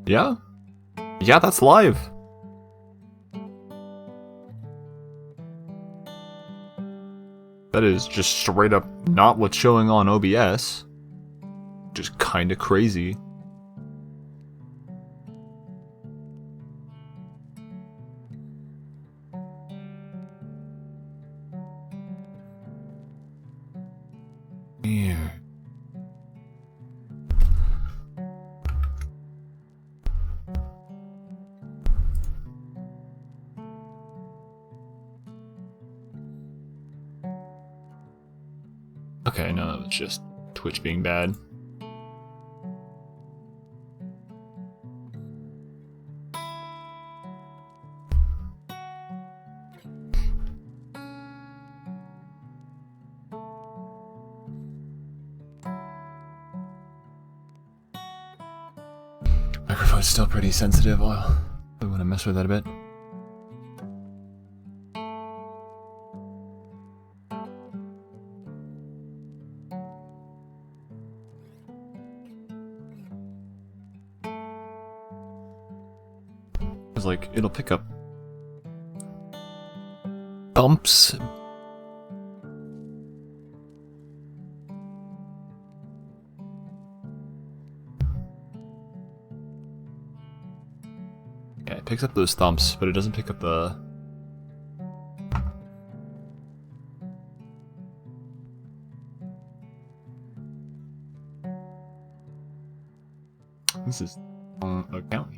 Yeah? Yeah, that's live. That is just straight up not what's showing on OBS. Just kinda crazy. Here. Okay, no, it's just Twitch being bad. Microphone's still pretty sensitive. I want to mess with that a bit. It's like, it'll pick up bumps. Yeah, it picks up those thumps, but it doesn't pick up the... This is on account.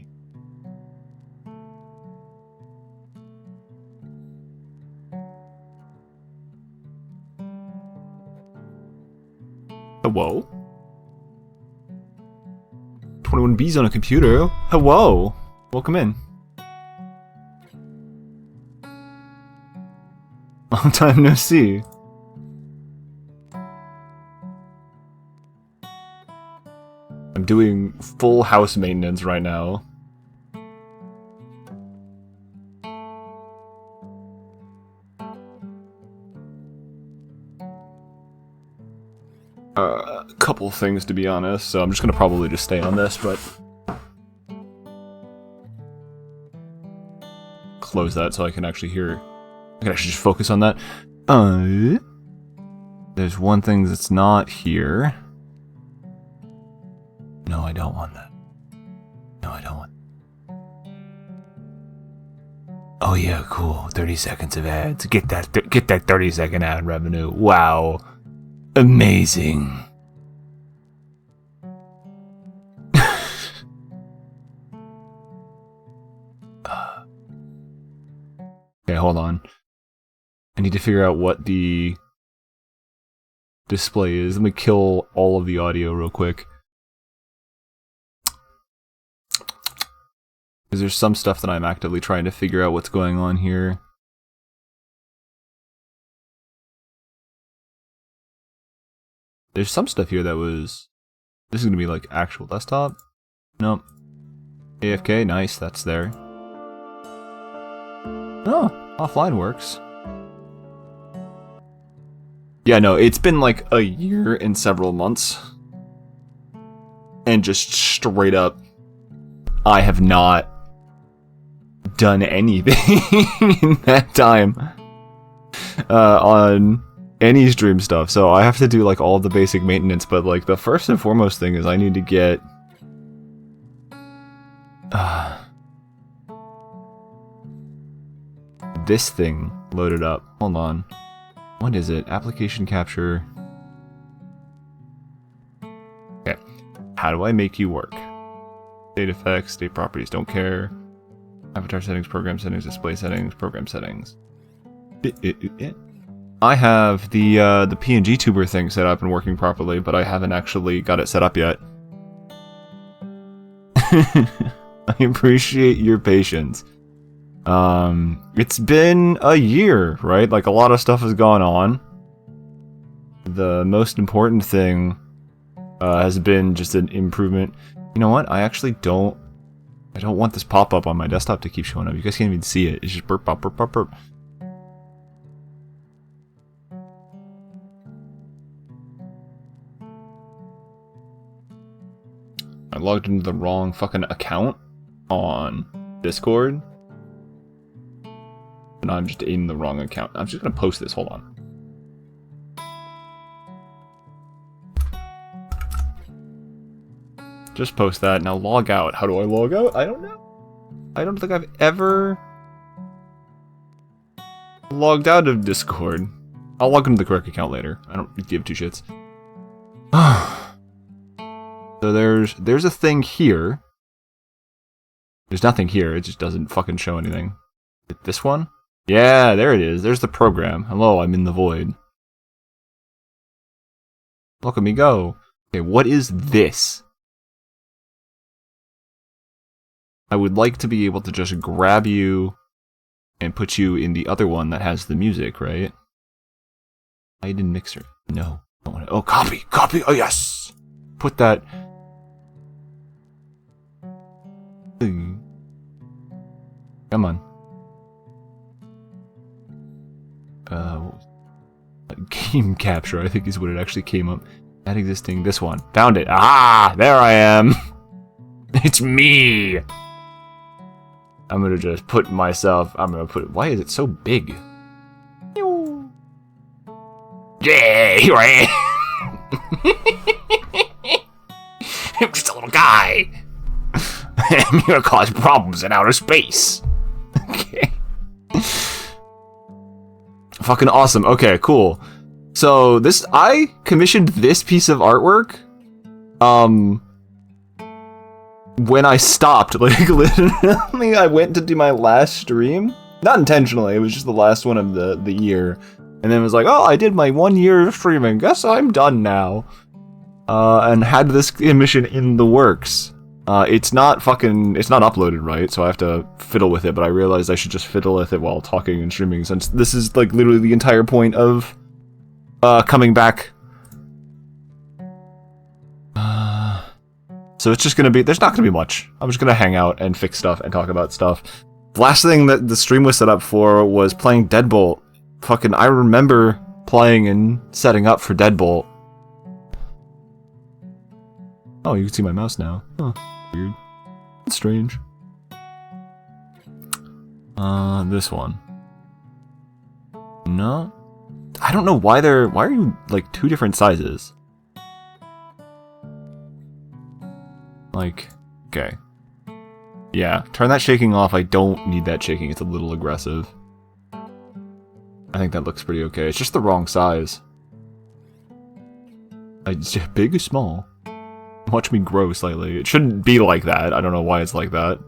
Hello? 21B's on a computer. Hello. Welcome in. Long time no see. I'm doing full house maintenance right now. A couple things to be honest, so I'm just gonna probably just stay on this, but close that so I can actually hear. I can actually just focus on that. There's one thing that's not here. No, I don't want that. No, I don't want. Oh yeah, cool. 30 seconds of ads. Get that 30-second ad revenue. Wow. Amazing. Okay, hold on. I need to figure out what the display is. Let me kill all of the audio real quick. Because there's some stuff that I'm actively trying to figure out what's going on here. There's some stuff here that was... This is going to be like actual desktop? Nope. AFK, nice, that's there. Oh, offline works. Yeah, no, it's been like a year and several months. And just straight up, I have not done anything in that time on any stream stuff. So I have to do like all the basic maintenance, but like the first and foremost thing is I need to get this thing loaded up. Hold on. What is it? Application capture. Okay. How do I make you work? State effects, state properties, don't care. Avatar settings, program settings, display settings, program settings. I have the PNG tuber thing set up and working properly, but I haven't actually got it set up yet. I appreciate your patience. It's been a year, right? Like a lot of stuff has gone on. The most important thing has been just an improvement. You know what? I actually don't want this pop-up on my desktop to keep showing up. You guys can't even see it. It's just burp, burp, burp, burp, burp. logged into the wrong fucking account on Discord. And I'm just in the wrong account. I'm just gonna post this, hold on. Just post that, now log out. How do I log out? I don't know. I don't think I've ever logged out of Discord. I'll log into the correct account later. I don't give two shits. So there's a thing here. There's nothing here, it just doesn't fucking show anything. This one? Yeah, there it is. There's the program. Hello, I'm in the void. Look at me go. Okay, what is this? I would like to be able to just grab you and put you in the other one that has the music, right? Hidden mixer. No. I don't want to. Oh, copy! Copy! Oh, yes! Put that. Come on. Game capture, I think is what it actually came up. That existing, this one. Found it. Ah! There I am! It's me! I'm gonna just put myself, why is it so big? Yeah, here I am! I'm just a little guy! I'm gonna cause problems in outer space! Okay. Fucking awesome. Okay, cool. So I commissioned this piece of artwork, when I stopped, like, literally, I went to do my last stream. Not intentionally, it was just the last one of the year. And then it was like, oh, I did my 1 year of streaming, guess I'm done now. And had this commission in the works. It's not uploaded right, so I have to fiddle with it, but I realized I should just fiddle with it while talking and streaming, since this is, like, literally the entire point of, coming back. So it's just gonna be, there's not gonna be much. I'm just gonna hang out and fix stuff and talk about stuff. The last thing that the stream was set up for was playing Deadbolt. Fucking, I remember playing and setting up for Deadbolt. Oh, you can see my mouse now. Huh. Weird. That's strange. This one. No? I don't know why are you, like, two different sizes? Like, okay. Yeah, turn that shaking off. I don't need that shaking. It's a little aggressive. I think that looks pretty okay. It's just the wrong size. Big or small? Watch me grow slightly. It shouldn't be like that. I don't know why it's like that.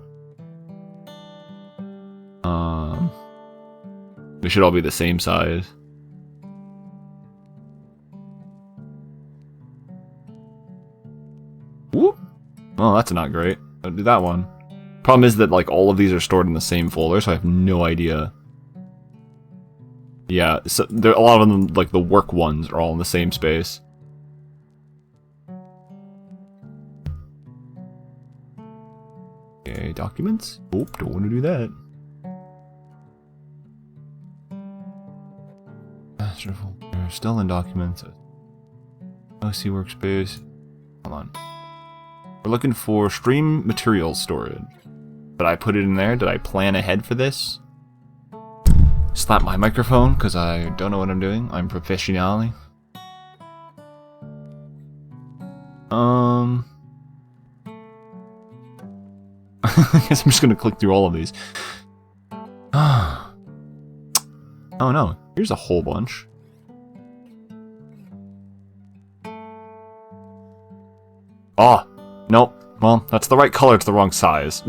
They should all be the same size. Whoop! Oh, that's not great. I'll do that one. Problem is that, like, all of these are stored in the same folder, so I have no idea. Yeah, so there, a lot of them, like, the work ones are all in the same space. Okay, documents? Oop, don't want to do that. Master folder, still in documents. OC workspace. Hold on. We're looking for stream material storage. Did I put it in there? Did I plan ahead for this? Slap my microphone, because I don't know what I'm doing. I'm professionally. I guess I'm just gonna click through all of these. Oh no, here's a whole bunch. Oh, nope. Well, that's the right color, it's the wrong size.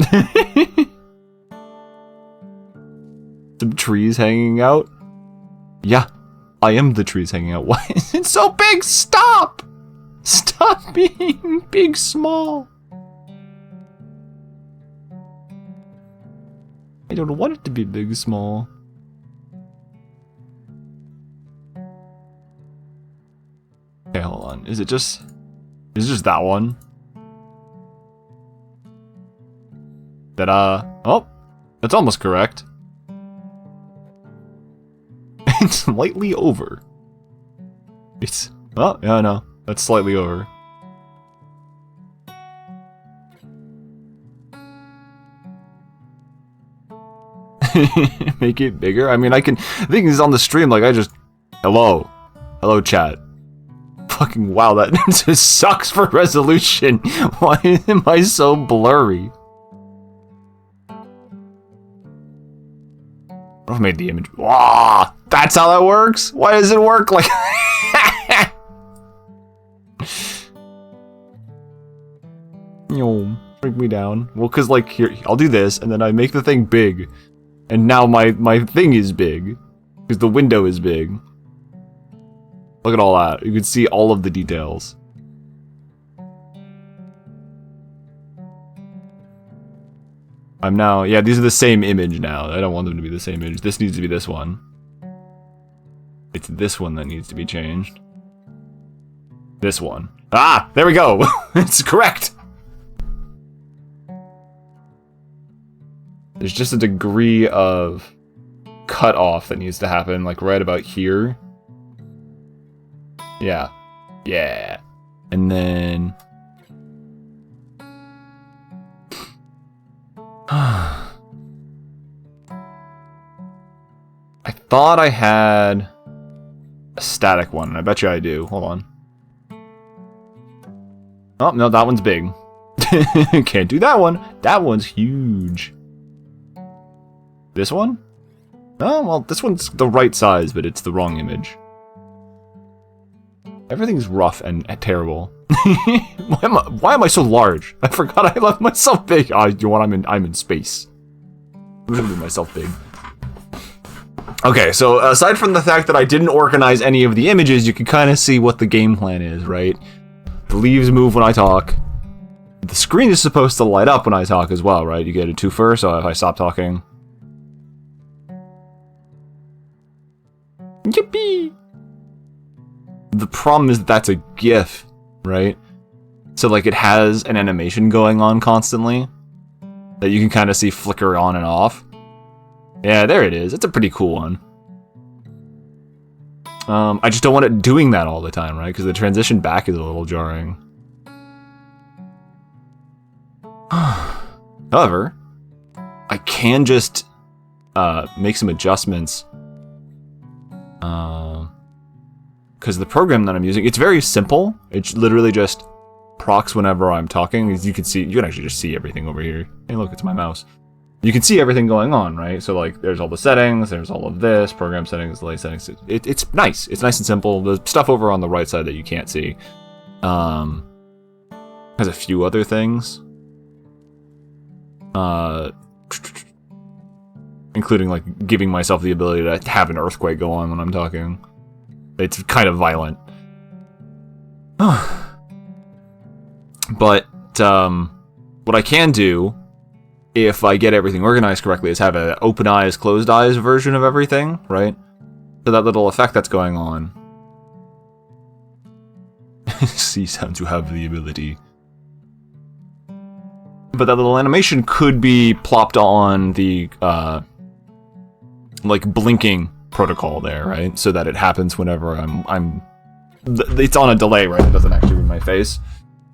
Some trees hanging out. Yeah, I am the trees hanging out. Why is it so big? Stop! Stop being big, small. I don't want it to be big, small. Okay, hold on. Is it just that one? That, oh, that's almost correct. It's slightly over. It's, oh, yeah, no, that's slightly over. Make it bigger? I mean, I can... The thing is, on the stream, like, I just... Hello. Hello, chat. Fucking wow, that just sucks for resolution. Why am I so blurry? I've made the image. Wow, that's how that works? Why does it work like... Yo, break me down. Well, because, like, here, I'll do this, and then I make the thing big. And now my thing is big. Because the window is big. Look at all that. You can see all of the details. I'm now... Yeah, these are the same image now. I don't want them to be the same image. This needs to be this one. It's this one that needs to be changed. This one. Ah! There we go! It's correct! There's just a degree of cutoff that needs to happen, like right about here. Yeah. Yeah. And then... I thought I had a static one. I bet you I do. Hold on. Oh, no, that one's big. Can't do that one. That one's huge. This one? Oh, well, this one's the right size, but it's the wrong image. Everything's rough and terrible. Why am I so large? I forgot I left myself big. Oh, you know what? I'm in space. I'm gonna do myself big. Okay, so aside from the fact that I didn't organize any of the images, you can kind of see what the game plan is, right? The leaves move when I talk. The screen is supposed to light up when I talk as well, right? You get a twofer, so if I stop talking... Yippee! The problem is that that's a GIF, right? So, like, it has an animation going on constantly that you can kind of see flicker on and off. Yeah, there it is. It's a pretty cool one. I just don't want it doing that all the time, right? Because the transition back is a little jarring. However, I can just make some adjustments. Because the program that I'm using, it's very simple. It's literally just procs whenever I'm talking. As you can see, you can actually just see everything over here. Hey, look, it's my mouse. You can see everything going on, right? So, like, there's all the settings, there's all of this, program settings, delay settings. It's nice. It's nice and simple. The stuff over on the right side that you can't see has a few other things. Including, like, giving myself the ability to have an earthquake go on when I'm talking. It's kind of violent. But, what I can do, if I get everything organized correctly, is have an open eyes, closed eyes version of everything, right? So that little effect that's going on. See sounds, you have the ability. But that little animation could be plopped on the, like, blinking protocol there, right? So that it happens whenever it's on a delay, right? It doesn't actually in my face.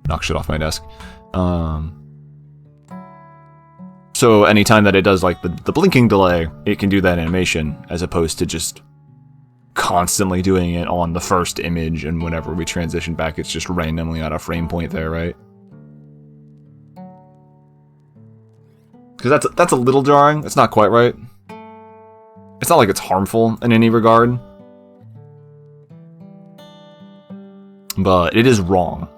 Knock shit off my desk. So anytime that it does, like, the blinking delay, it can do that animation, as opposed to just constantly doing it on the first image, and whenever we transition back, it's just randomly at a frame point there, right? Because that's a little jarring. It's not quite right. It's not like it's harmful in any regard. But it is wrong.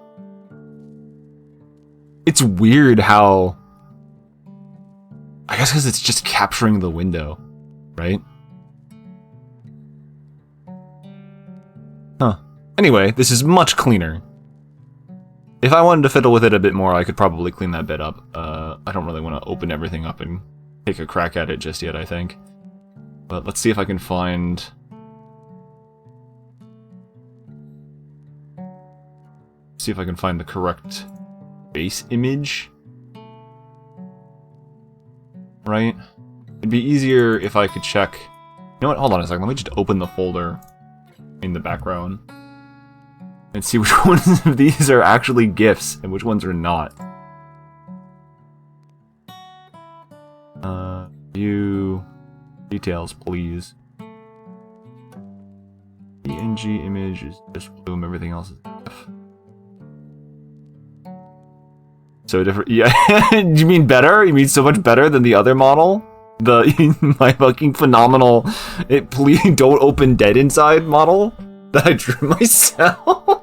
It's weird how... I guess because it's just capturing the window, right? Huh. Anyway, this is much cleaner. If I wanted to fiddle with it a bit more, I could probably clean that bit up. I don't really want to open everything up and take a crack at it just yet, I think. But let's see if I can find... See if I can find the correct base image. Right? It'd be easier if I could check... You know what? Hold on a second. Let me just open the folder in the background and see which ones of these are actually GIFs and which ones are not. View... Details, please. PNG image is just bloom, everything else is F. So different. Yeah, you mean better? You mean so much better than the other model? My fucking phenomenal, please don't open dead inside model that I drew myself?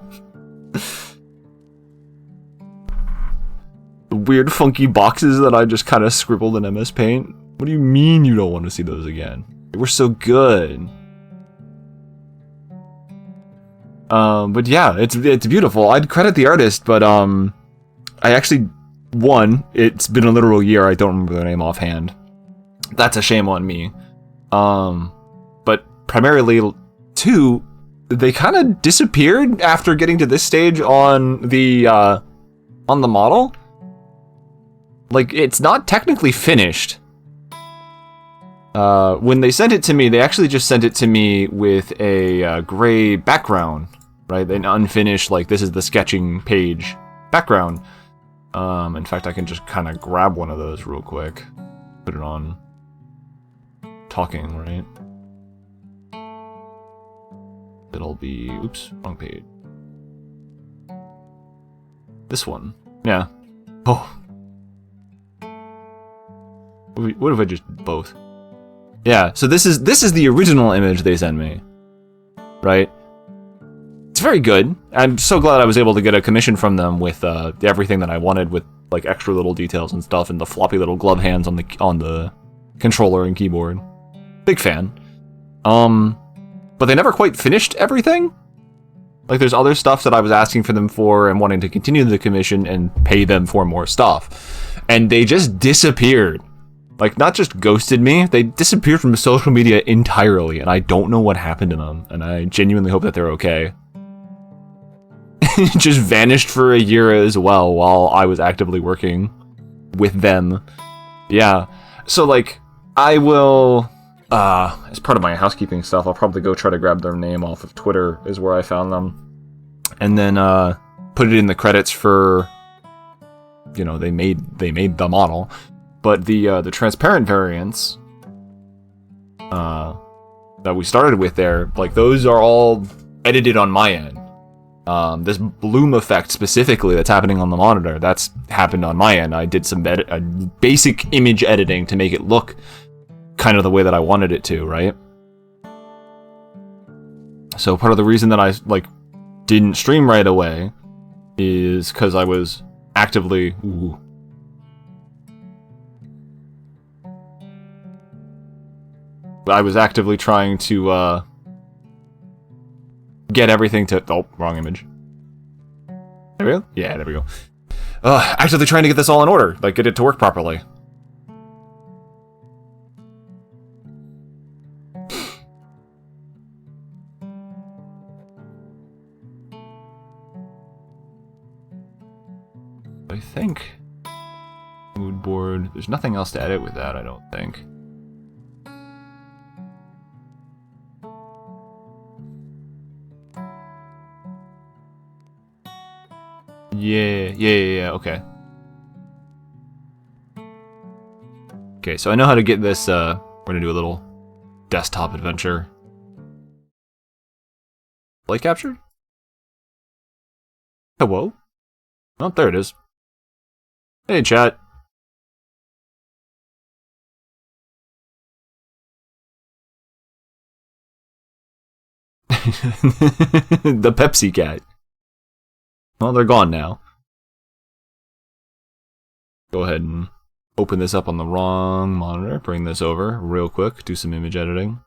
The weird funky boxes that I just kind of scribbled in MS Paint. What do you mean you don't want to see those again? They were so good. But yeah, it's beautiful. I'd credit the artist, but I actually, one, it's been a literal year. I don't remember their name offhand. That's a shame on me. But primarily, two, they kind of disappeared after getting to this stage on the model. Like, it's not technically finished. When they sent it to me, they actually just sent it to me with a gray background, right? An unfinished, like, this is the sketching page background. In fact, I can just kind of grab one of those real quick. Put it on talking, right? It'll be, oops, wrong page. This one. Yeah. Oh. What if I just both? Yeah, so this is the original image they sent me. Right? It's very good. I'm so glad I was able to get a commission from them with everything that I wanted, with like extra little details and stuff, and the floppy little glove hands on the controller and keyboard. Big fan. But they never quite finished everything. Like, there's other stuff that I was asking for them for and wanting to continue the commission and pay them for more stuff. And they just disappeared. Like, not just ghosted me, they disappeared from social media entirely, and I don't know what happened to them, and I genuinely hope that they're okay. Just vanished for a year as well while I was actively working with them. Yeah. So, like, I will, as part of my housekeeping stuff, I'll probably go try to grab their name off of Twitter, is where I found them. And then, put it in the credits for, you know, they made the model. But the transparent variants that we started with there, like, those are all edited on my end. This bloom effect specifically that's happening on the monitor, that's happened on my end. I did some basic image editing to make it look kind of the way that I wanted it to, right? So part of the reason that I didn't stream right away is because I was actively trying to get everything to... Oh, wrong image. There we go. Yeah, there we go. Actively trying to get this all in order. Like, get it to work properly. I think... mood board... There's nothing else to edit with that, I don't think. Yeah, okay. Okay, so I know how to get this, we're gonna do a little desktop adventure. Light captured? Hello? Oh, there it is. Hey, chat. The Pepsi cat. Well, they're gone now. Go ahead and open this up on the wrong monitor. Bring this over real quick. Do some image editing.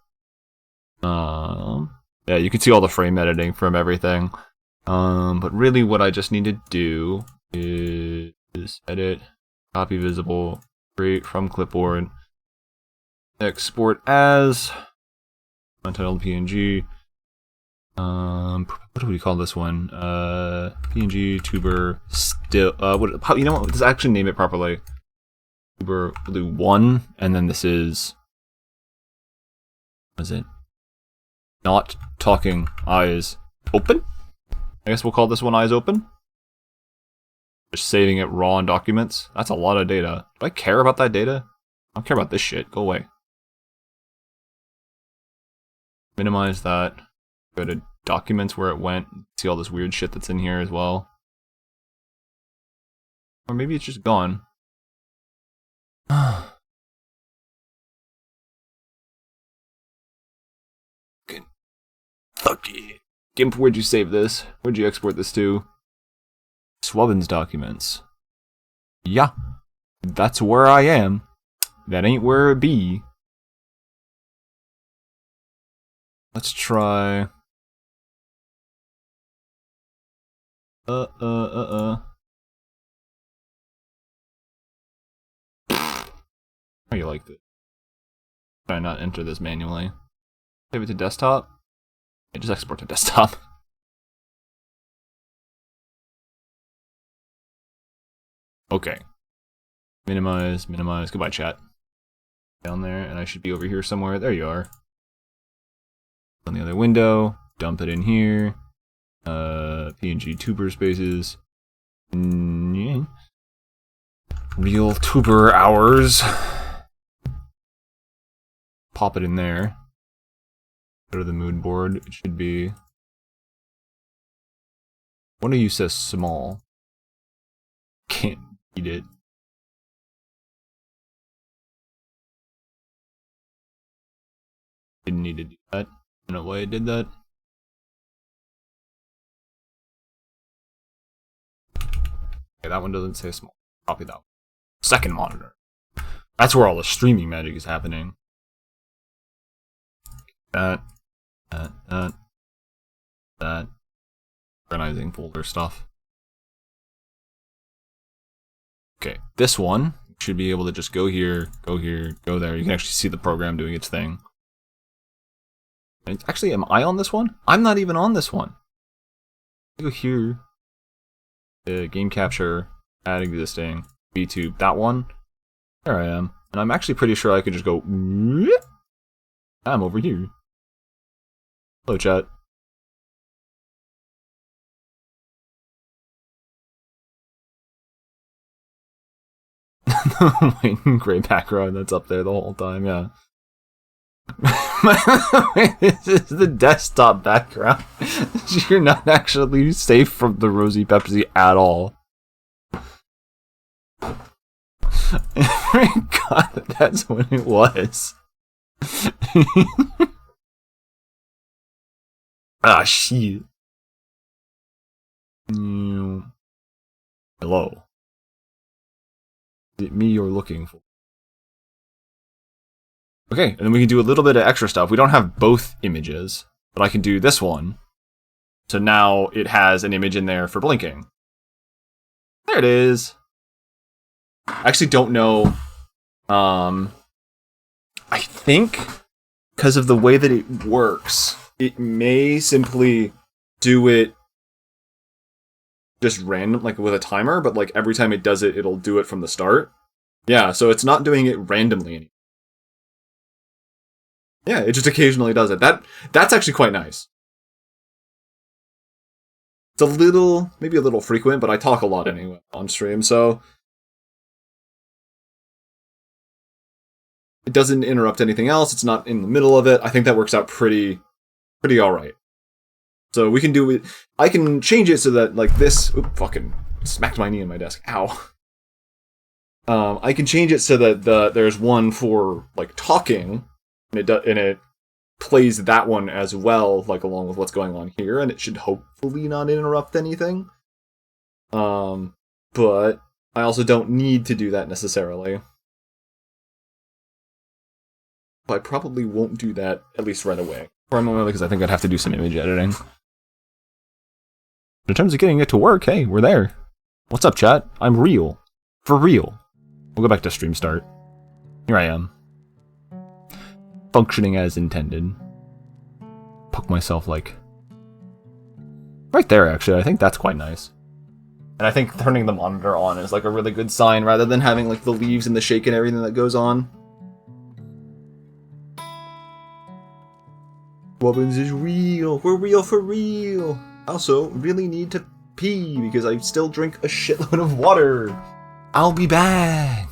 Yeah, you can see all the frame editing from everything. But really what I just need to do is edit, copy visible, create from clipboard, export as untitled PNG. What do we call this one? PNG tuber still. You know what? Let's actually name it properly. Tuber, we'll do 1, and then this is. What is it? Not talking eyes open? I guess we'll call this one eyes open. Just saving it raw in documents. That's a lot of data. Do I care about that data? I don't care about this shit. Go away. minimize that. Go to documents where it went. See all this weird shit that's in here as well. Or maybe it's just gone. Fucky. Gimp, where'd you save this? Where'd you export this to? Swabbins documents. Yeah. That's where I am. That ain't where it be. Let's try... How you like this? Try not enter this manually. Save it to desktop? Yeah, just export to desktop. Okay. Minimize, minimize. Goodbye, chat. Down there, and I should be over here somewhere. There you are. On the other window. Dump it in here. PNG tuber spaces. Yeah. Real tuber hours. Pop it in there. Go to the mood board. It should be... One of you says small. Can't eat it. Didn't need to do that. I don't know why I did that. Okay, that one doesn't say small. Copy that one. Second monitor. That's where all the streaming magic is happening. That. Organizing folder stuff. Okay, this one should be able to just go here, go there. You can actually see the program doing its thing. And actually, am I on this one? I'm not even on this one. Go here. Game capture, add existing, VTube, that one. There I am. And I'm actually pretty sure I could just go... I'm over here. Hello, chat. Gray background that's up there the whole time, yeah. This is the desktop background. You're not actually safe from the Rosy Pepsi at all. God, that's when it was. Ah, shit. Hello. Is it me you're looking for? Okay, and then we can do a little bit of extra stuff. We don't have both images, but I can do this one. So now it has an image in there for blinking. There it is. I actually don't know. I think because of the way that it works, it may simply do it just random, like with a timer, but like every time it does it, it'll do it from the start. Yeah, so it's not doing it randomly anymore. Yeah, it just occasionally does it. That's actually quite nice. It's a little, maybe a little frequent, but I talk a lot anyway on stream, so it doesn't interrupt anything else. It's not in the middle of it. I think that works out pretty alright. So we can do it. I can change it so that like this. Oop, fucking smacked my knee in my desk. Ow. I can change it so that there's one for like talking, and it plays that one as well, like along with what's going on here, and it should hopefully not interrupt anything. But I also don't need to do that necessarily. But I probably won't do that, at least right away. Primarily because I think I'd have to do some image editing. But in terms of getting it to work, hey, we're there. What's up, chat? I'm real. For real. We'll go back to stream start. Here I am. Functioning as intended. Poke myself like... right there, actually. I think that's quite nice. And I think turning the monitor on is like a really good sign, rather than having like the leaves and the shake and everything that goes on. Wobbins is real. We're real for real. Also, really need to pee because I still drink a shitload of water. I'll be back.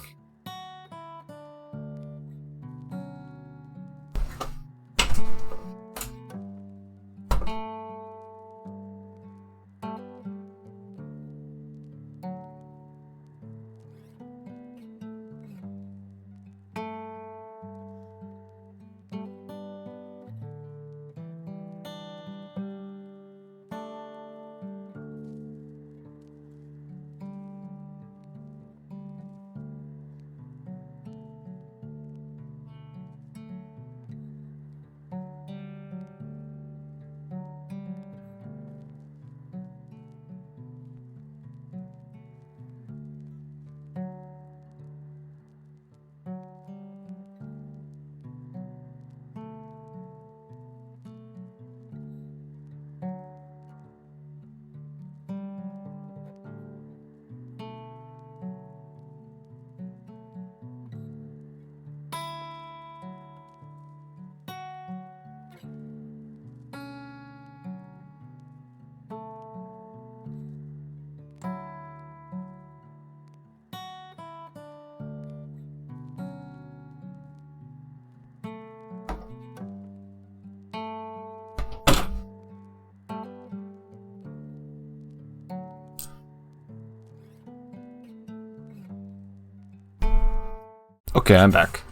Okay, I'm back.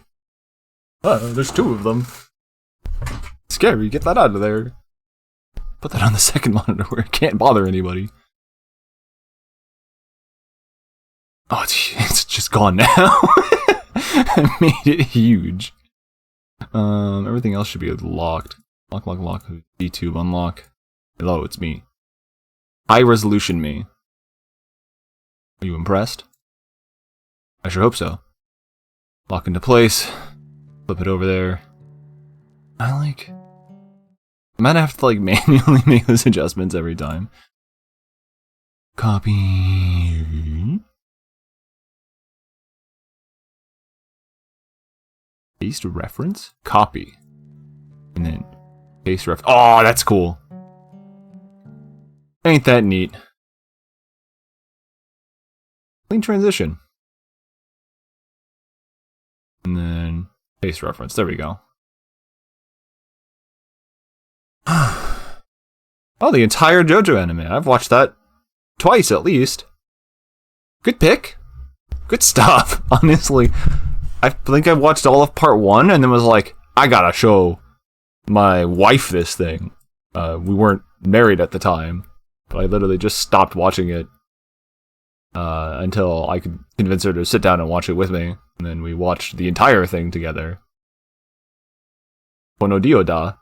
There's two of them. Scary, get that out of there. Put that on the second monitor where it can't bother anybody. Oh, it's just gone now. I made it huge. Everything else should be locked. Lock. YouTube unlock. Hello, it's me. High resolution me. Are you impressed? I sure hope so. Lock into place. Flip it over there. I might have to manually make those adjustments every time. Copy. Paste reference? Copy. And then paste reference. Oh, that's cool. Ain't that neat? Clean transition. And then paste reference. There we go. Oh, the entire JoJo anime. I've watched that twice at least. Good pick. Good stuff. Honestly, I think I watched all of part 1 and then was like, I gotta show my wife this thing. We weren't married at the time, but I literally just stopped watching it until I could convince her to sit down and watch it with me. And then we watched the entire thing together. Kono Dioda.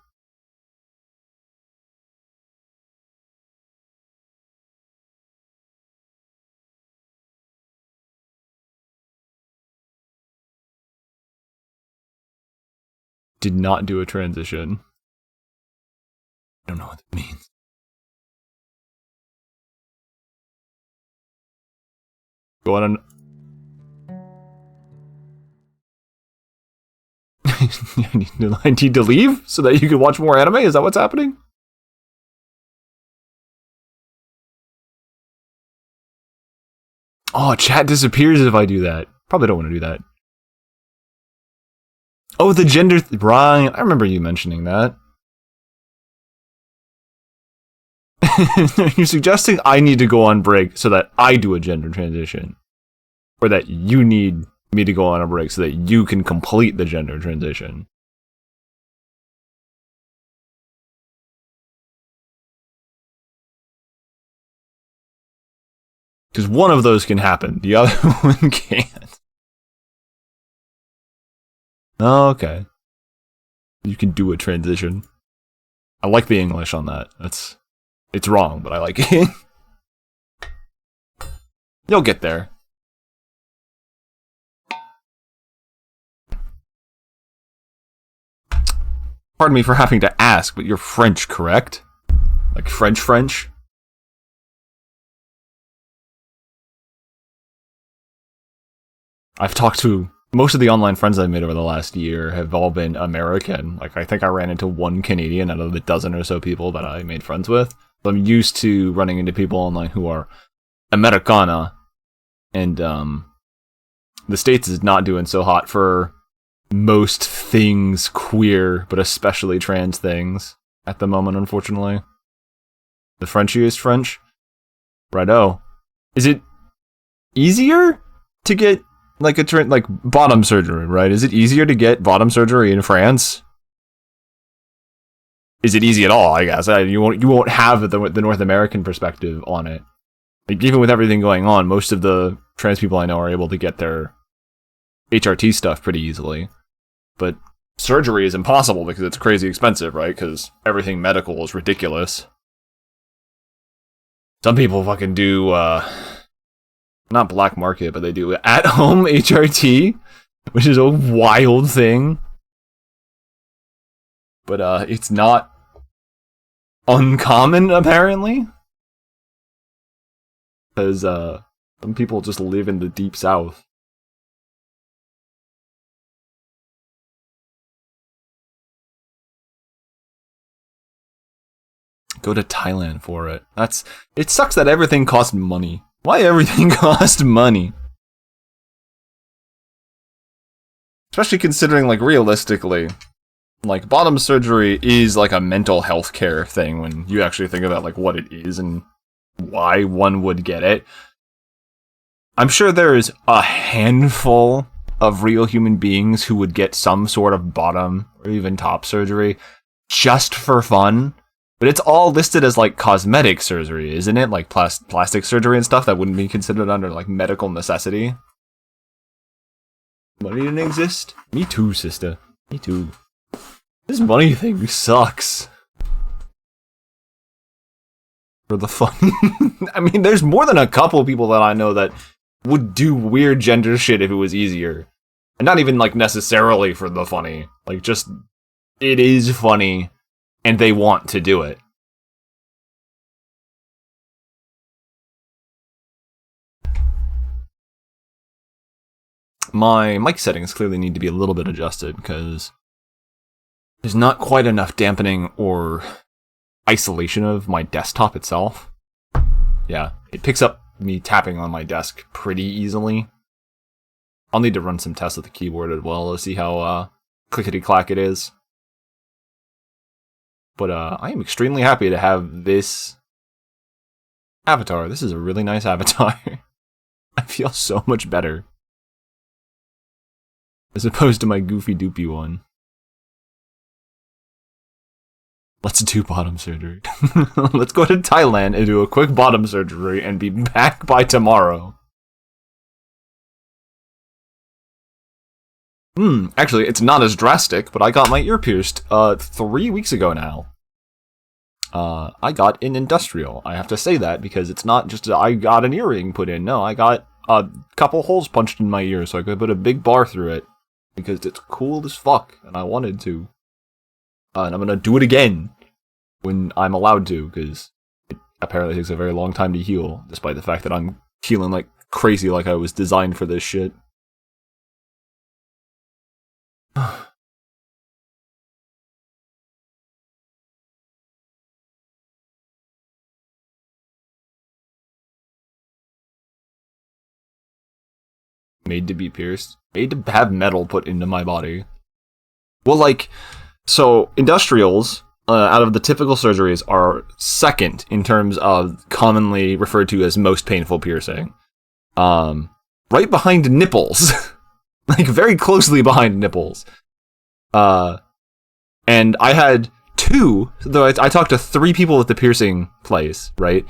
Did not do a transition. I don't know what that means. Go on. I need to leave so that you can watch more anime? Is that what's happening? Oh, chat disappears if I do that. Probably don't want to do that. Oh, the gender... Right, I remember you mentioning that. You're suggesting I need to go on break so that I do a gender transition. Or that you need me to go on a break so that you can complete the gender transition. Because one of those can happen, the other one can't. Oh, okay. You can do a transition. I like the English on that. It's wrong, but I like it. You'll get there. Pardon me for having to ask, but you're French, correct? Like French? I've talked to... Most of the online friends I've made over the last year have all been American. Like, I think I ran into one Canadian out of the dozen or so people that I made friends with. So I'm used to running into people online who are Americana. And, the States is not doing so hot for most things queer, but especially trans things at the moment, unfortunately. The Frenchiest French? Righto. Is it easier to get like bottom surgery, right? Is it easier to get bottom surgery in France? Is it easy at all? I guess you won't have the North American perspective on it. Like, even with everything going on, most of the trans people I know are able to get their HRT stuff pretty easily. But surgery is impossible because it's crazy expensive, right? Because everything medical is ridiculous. Some people fucking do not black market, but they do at-home HRT, which is a wild thing. But it's not uncommon, apparently. Because some people just live in the deep south. Go to Thailand for it. It sucks that everything costs money. Why everything costs money? Especially considering, like, realistically, like, bottom surgery is like a mental health care thing when you actually think about, like, what it is and why one would get it. I'm sure there is a handful of real human beings who would get some sort of bottom or even top surgery just for fun. But it's all listed as like cosmetic surgery, isn't it? Like plastic surgery and stuff that wouldn't be considered under like medical necessity. Money didn't exist? Me too, sister. Me too. This money thing sucks. For the fun. I mean, there's more than a couple people that I know that would do weird gender shit if it was easier. And not even like necessarily for the funny. Like just, it is funny. And they want to do it. My mic settings clearly need to be a little bit adjusted because there's not quite enough dampening or isolation of my desktop itself. Yeah, it picks up me tapping on my desk pretty easily. I'll need to run some tests with the keyboard as well to see how clickety-clack it is. But I am extremely happy to have this avatar. This is a really nice avatar. I feel so much better. As opposed to my goofy doopy one. Let's do bottom surgery. Let's go to Thailand and do a quick bottom surgery and be back by tomorrow. Actually, it's not as drastic, but I got my ear pierced 3 weeks ago now. I got an industrial. I have to say that because it's not just I got an earring put in. No, I got a couple holes punched in my ear so I could put a big bar through it. Because it's cool as fuck, and I wanted to. And I'm gonna do it again when I'm allowed to, because it apparently takes a very long time to heal, despite the fact that I'm healing like crazy like I was designed for this shit. Made to be pierced. Made to have metal put into my body. Well, like, so industrials, out of the typical surgeries, are second in terms of commonly referred to as most painful piercing. Right behind nipples. Like, very closely behind nipples. And I had two, though I talked to 3 people at the piercing place, right?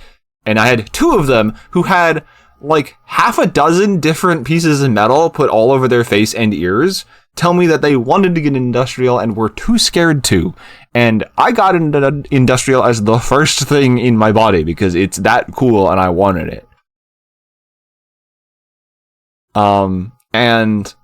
And I had 2 of them who had like half a dozen different pieces of metal put all over their face and ears tell me that they wanted to get industrial and were too scared to. And I got into industrial as the first thing in my body because it's that cool and I wanted it. And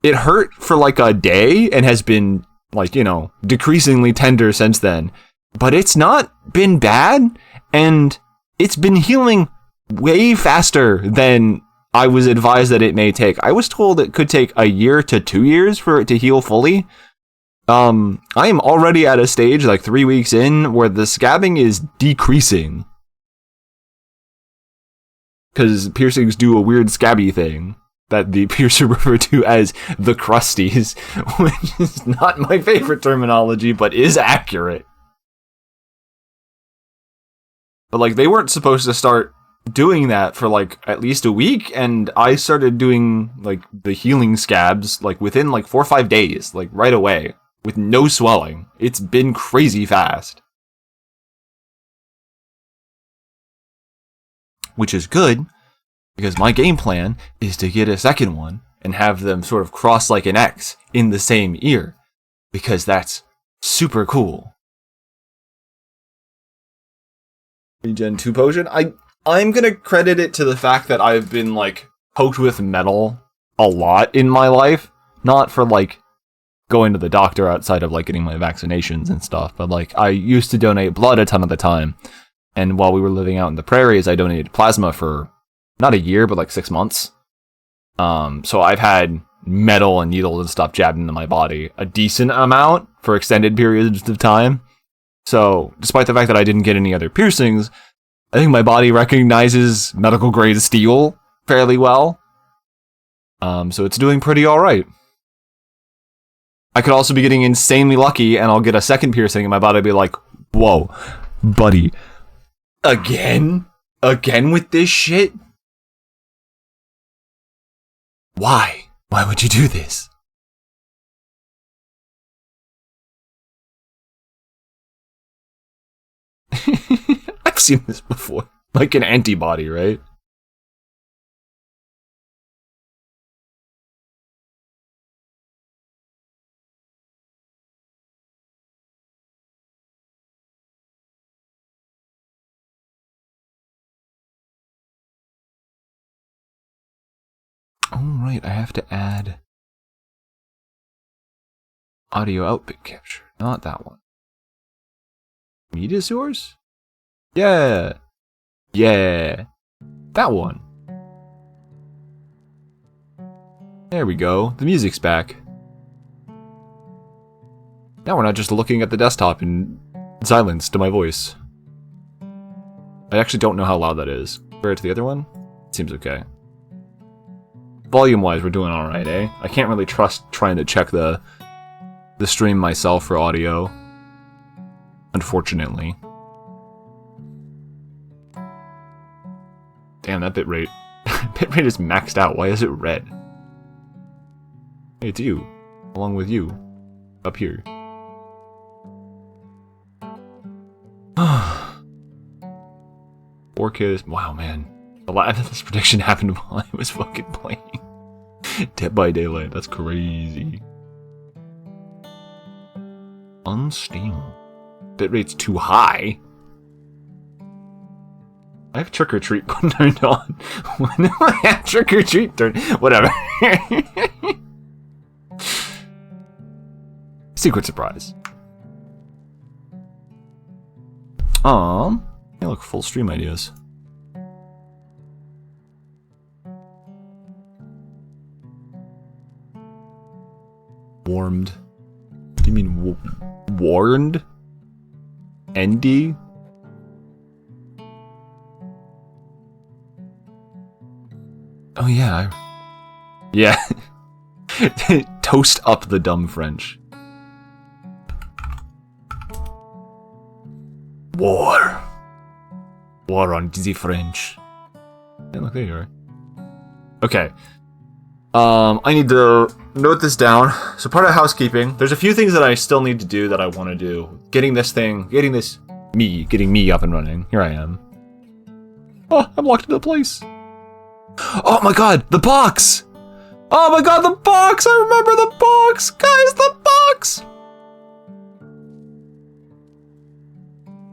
it hurt for like a day and has been like, you know, decreasingly tender since then. But it's not been bad and it's been healing way faster than I was advised that it may take. I was told it could take a year to 2 years for it to heal fully. I am already at a stage, like 3 weeks in, where the scabbing is decreasing. Because piercings do a weird scabby thing that the piercer referred to as the crusties, which is not my favorite terminology, but is accurate. But like, they weren't supposed to start doing that for like at least a week, and I started doing like the healing scabs like within like 4 or 5 days, like right away, with no swelling. It's been crazy fast. Which is good, because my game plan is to get a second one and have them sort of cross like an X in the same ear, because that's super cool. Regen 2 potion? I'm gonna credit it to the fact that I've been, like, poked with metal a lot in my life. Not for, like, going to the doctor outside of, like, getting my vaccinations and stuff. But, like, I used to donate blood a ton of the time. And while we were living out in the prairies, I donated plasma for, not a year, but, like, 6 months. So I've had metal and needles and stuff jabbed into my body a decent amount for extended periods of time. So, despite the fact that I didn't get any other piercings, I think my body recognizes medical grade steel fairly well. So it's doing pretty alright. I could also be getting insanely lucky and I'll get a second piercing and my body will be like, whoa, buddy, again? Again with this shit? Why? Why would you do this? I've seen this before. Like an antibody, right? Oh, right, I have to add audio output capture, not that one. Media source? Yeah. Yeah. That one. There we go. The music's back. Now we're not just looking at the desktop in silence to my voice. I actually don't know how loud that is. Compared to the other one? Seems okay. Volume-wise, we're doing alright, eh? I can't really trust trying to check the stream myself for audio. Unfortunately. Damn, that bitrate. Bitrate is maxed out. Why is it red? Hey, it's you. Along with you. Up here. 4K is... Wow, man. A lot of this prediction happened while I was fucking playing. Dead by Daylight. That's crazy. Unstable. Bitrate's too high. I have Trick or Treat turned on. When do I have Trick or Treat turned? Whatever. Secret surprise. Hey, look, full stream ideas. Warmed. Do you mean warned? ND? Oh yeah. Yeah. Toast up the dumb French. War. War on the French. Yeah, look, there you are. Okay. I need to note this down. So part of housekeeping, there's a few things that I still need to do that I want to do. Getting me up and running. Here I am. Oh, I'm locked into the place. Oh my god, the box! Oh my god, the box! I remember the box! Guys, the box!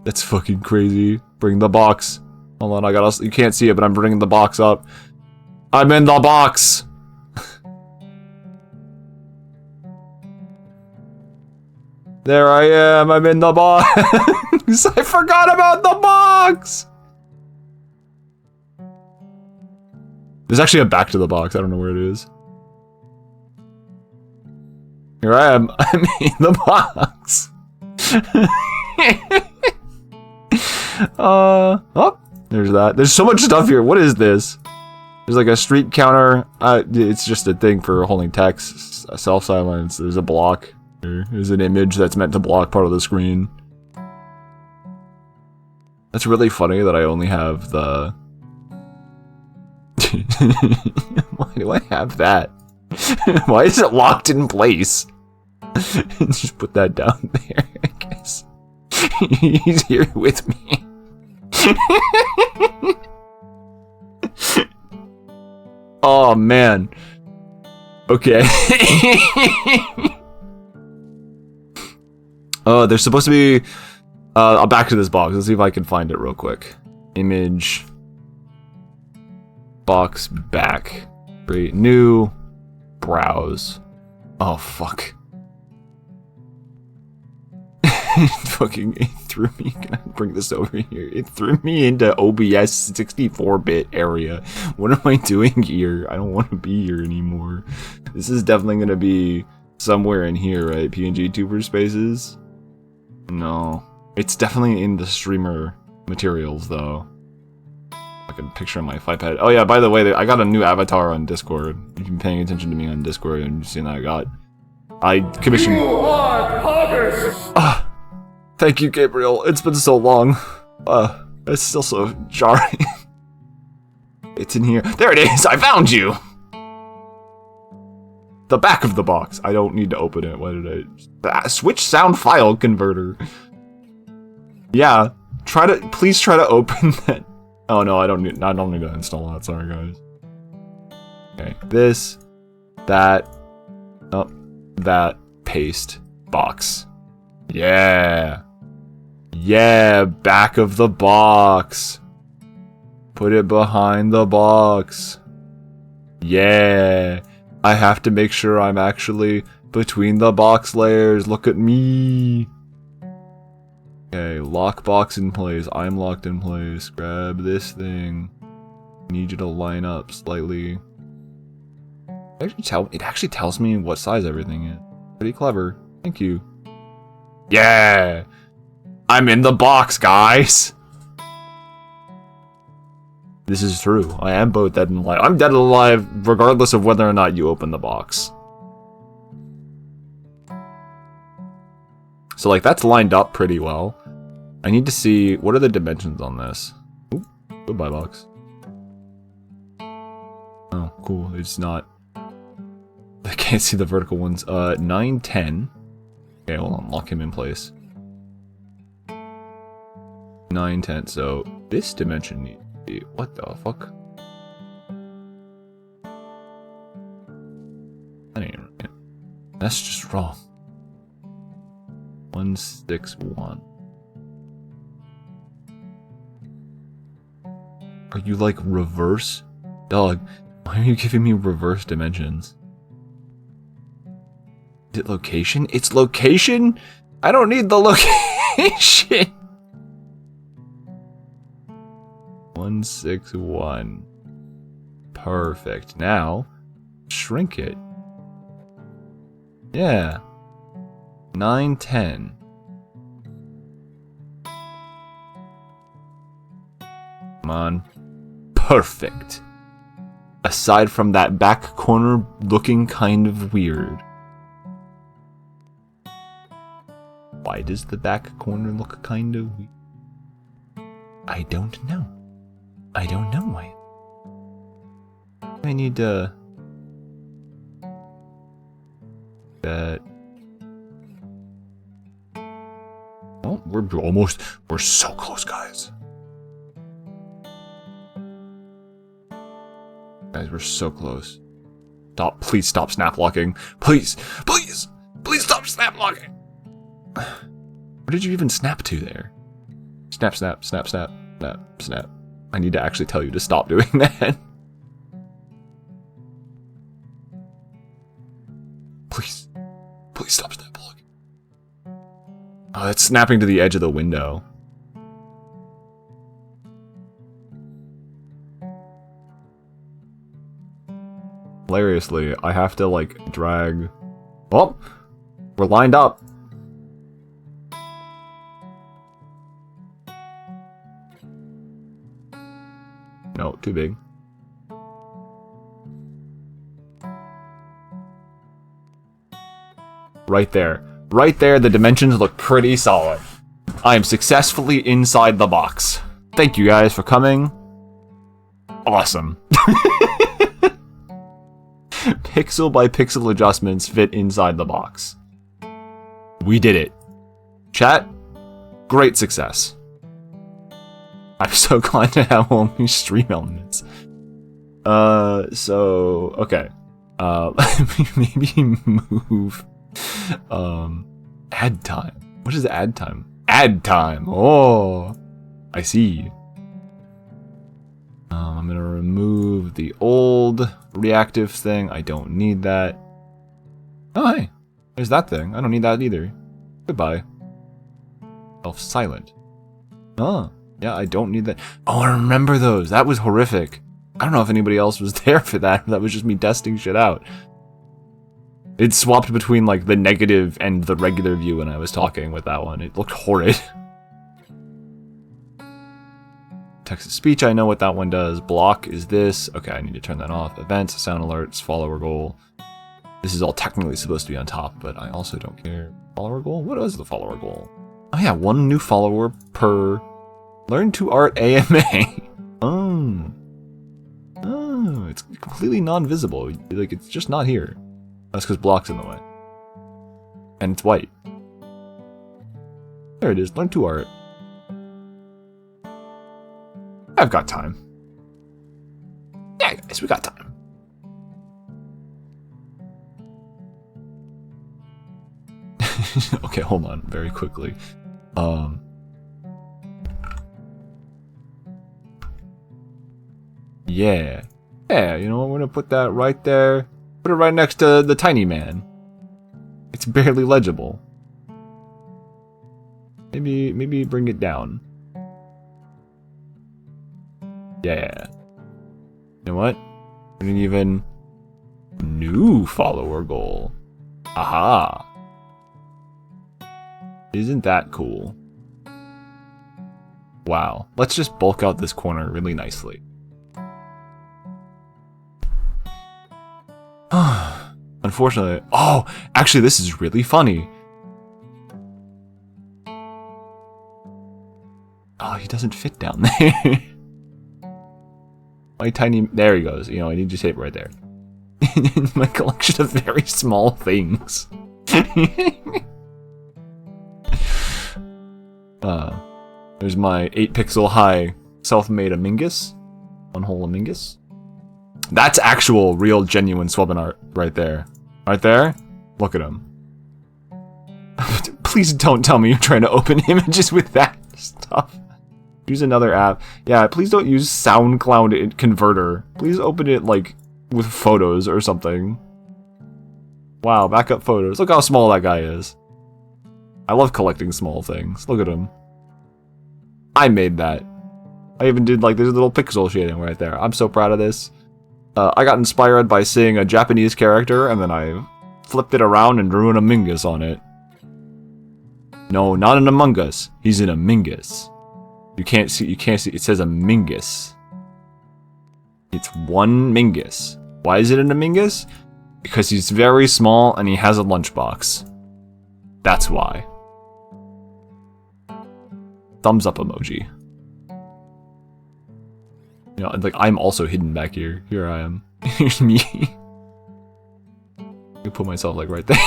That's fucking crazy. Bring the box. Hold on, you can't see it, but I'm bringing the box up. I'm in the box! There I am, I'm in the box! I forgot about the box! There's actually a back to the box, I don't know where it is. Here I am, I'm in the box! Oh, there's that. There's so much stuff here, what is this? There's like a street counter, it's just a thing for holding text, self-silence, there's a block. There's an image that's meant to block part of the screen. That's really funny that I only have the... Why do I have that? Why is it locked in place? Just put that down there, I guess. He's here with me. Oh, man. Okay. There's supposed to be... I'll back to this box. Let's see if I can find it real quick. Image... Box back. Create new. Browse. Oh, fuck. It threw me. Can I bring this over here? It threw me into OBS 64-bit area. What am I doing here? I don't want to be here anymore. This is definitely going to be somewhere in here, right? PNG Tuber Spaces? No. It's definitely in the streamer materials, though. Like a picture on my iPad. Oh yeah, by the way, I got a new avatar on Discord. You've been paying attention to me on Discord and you've seen that I commissioned... Thank you, Gabriel. It's been so long. It's still so jarring. It's in here. There it is! I found you! The back of the box. I don't need to open it. Why did I... Switch sound file converter. Yeah. Please try to open that. Oh no, I don't need to install that. Sorry, guys. Okay. This. That. Oh. That. Paste. Box. Yeah. Yeah. Back of the box. Put it behind the box. Yeah. I have to make sure I'm actually between the box layers. Look at me. Okay, lock box in place. I'm locked in place. Grab this thing. Need you to line up slightly. It actually tells me what size everything is. Pretty clever. Thank you. Yeah! I'm in the box, guys! This is true. I am both dead and alive. I'm dead and alive regardless of whether or not you open the box. So, like, that's lined up pretty well. I need to see, what are the dimensions on this? Ooh, goodbye box. Oh, cool. It's not... I can't see the vertical ones. 9, 10. Okay, hold on. Lock him in place. 9, 10. So, this dimension needs... What the fuck? That ain't right. That's just wrong. 1, 6, 1. Are you like reverse? Dog, why are you giving me reverse dimensions? Is it location? It's location? I don't need the location! 1, 6, 1. Perfect. Now, shrink it. Yeah. 9, 10. Come on. Perfect. Aside from that back corner looking kind of weird. Why does the back corner look kind of weird? I don't know. I don't know why. I need to... That... Oh, we're so close, guys. Guys, we're so close. Please stop snap locking. Please stop snap locking. What did you even snap to there? Snap, snap, snap, snap, snap, snap. I need to actually tell you to stop doing that. Please stop snap locking. Oh, it's snapping to the edge of the window. Hilariously, I have to, like, drag... Oh! We're lined up! No, too big. Right there. Right there, the dimensions look pretty solid. I am successfully inside the box. Thank you guys for coming. Awesome. Pixel by pixel adjustments fit inside the box. We did it. Chat, great success. I'm so glad to have only stream elements. So, okay. Let me maybe move, add time. What is add time? Add time! Oh! I see. I'm gonna remove the old reactive thing. I don't need that. Oh, hey. There's that thing. I don't need that either. Goodbye. Self-silent. Oh. Yeah, I don't need that. Oh, I remember those. That was horrific. I don't know if anybody else was there for that. That was just me testing shit out. It swapped between, like, the negative and the regular view when I was talking with that one. It looked horrid. Text-to-speech, I know what that one does. Block is this. Okay, I need to turn that off. Events, sound alerts, follower goal. This is all technically supposed to be on top, but I also don't care. Follower goal? What is the follower goal? Oh yeah, 1 new follower per... Learn to art AMA. Oh, it's completely non-visible. Like, it's just not here. That's because block's in the way. And it's white. There it is. Learn to art. I've got time. Yeah, guys, we got time. Okay, hold on very quickly. Yeah. Yeah, you know what? We're gonna put that right there. Put it right next to the tiny man. It's barely legible. Maybe bring it down. Yeah. You know what? We didn't even... New follower goal. Aha. Isn't that cool? Wow. Let's just bulk out this corner really nicely. Unfortunately... Oh! Actually, this is really funny. Oh, he doesn't fit down there. My tiny... There he goes. You know, I need to tape right there. My collection of very small things. There's my 8-pixel high self-made Amingus. One whole Amingus. That's actual, real, genuine Swabbin art right there. Right there? Look at him. Please don't tell me you're trying to open images with that stuff. Use another app. Yeah, please don't use SoundCloud Converter. Please open it, like, with photos or something. Wow, backup photos. Look how small that guy is. I love collecting small things. Look at him. I made that. I even did, like, there's a little pixel shading right there. I'm so proud of this. I got inspired by seeing a Japanese character, and then I flipped it around and drew an Amingus on it. No, not an Among Us. He's an Amingus. You can't see, it says Amingus. It's one Mingus. Why is it an Amingus? Because he's very small and he has a lunchbox. That's why. Thumbs up emoji. You know, like, I'm also hidden back here. Here I am. Here's me. I put myself, like, right there.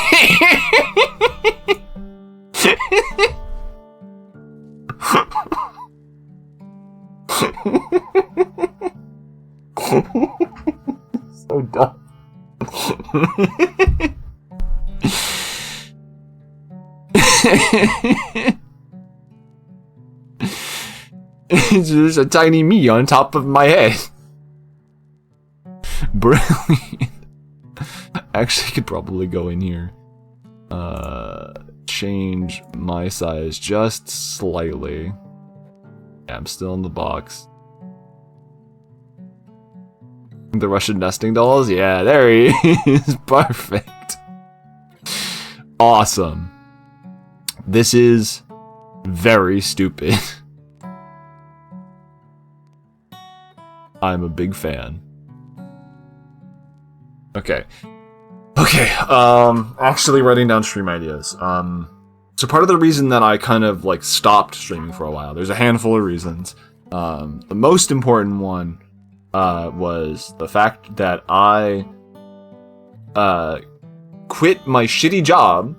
So dumb. It's just a tiny me on top of my head. Brilliant. Actually, I could probably go in here. Change my size just slightly. Yeah, I'm still in the box. The Russian nesting dolls? Yeah, there he is. Perfect. Awesome. This is very stupid. I'm a big fan. Okay. Actually writing down stream ideas. So part of the reason that I kind of, like, stopped streaming for a while, there's a handful of reasons. The most important one was the fact that I quit my shitty job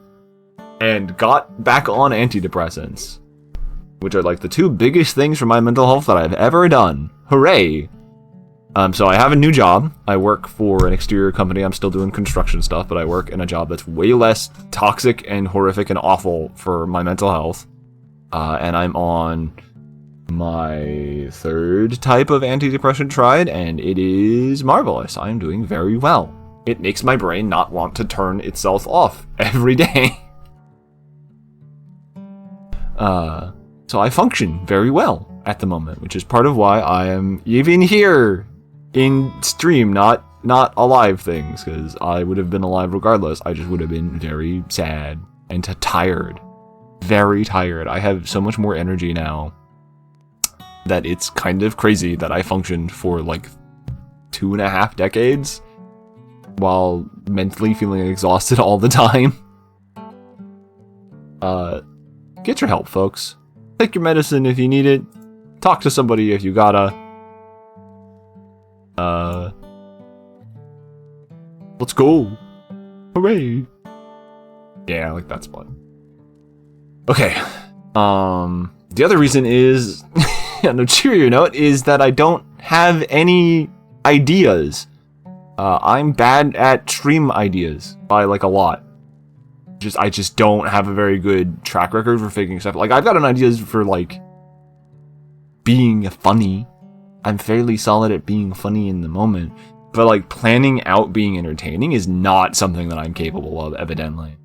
and got back on antidepressants, which are, like, the two biggest things for my mental health that I've ever done. Hooray! So I have a new job. I work for an exterior company. I'm still doing construction stuff, but I work in a job that's way less toxic and horrific and awful for my mental health. And I'm on my third type of antidepressant tried, and it is marvelous. I'm doing very well. It makes my brain not want to turn itself off every day. So I function very well at the moment, which is part of why I am even here in stream, not alive things, because I would have been alive regardless. I just would have been very sad and tired. Very tired. I have so much more energy now that it's kind of crazy that I functioned for like 2.5 decades while mentally feeling exhausted all the time. Get your help, folks. Take your medicine if you need it. Talk to somebody if you gotta. Let's go. Hooray! Yeah, like that's fun. Okay. The other reason is, on a cheerier note, is that I don't have any ideas. I'm bad at stream ideas by like a lot. I just don't have a very good track record for figuring stuff. Like I've got an ideas for like being funny. I'm fairly solid at being funny in the moment, but like planning out being entertaining is not something that I'm capable of, evidently.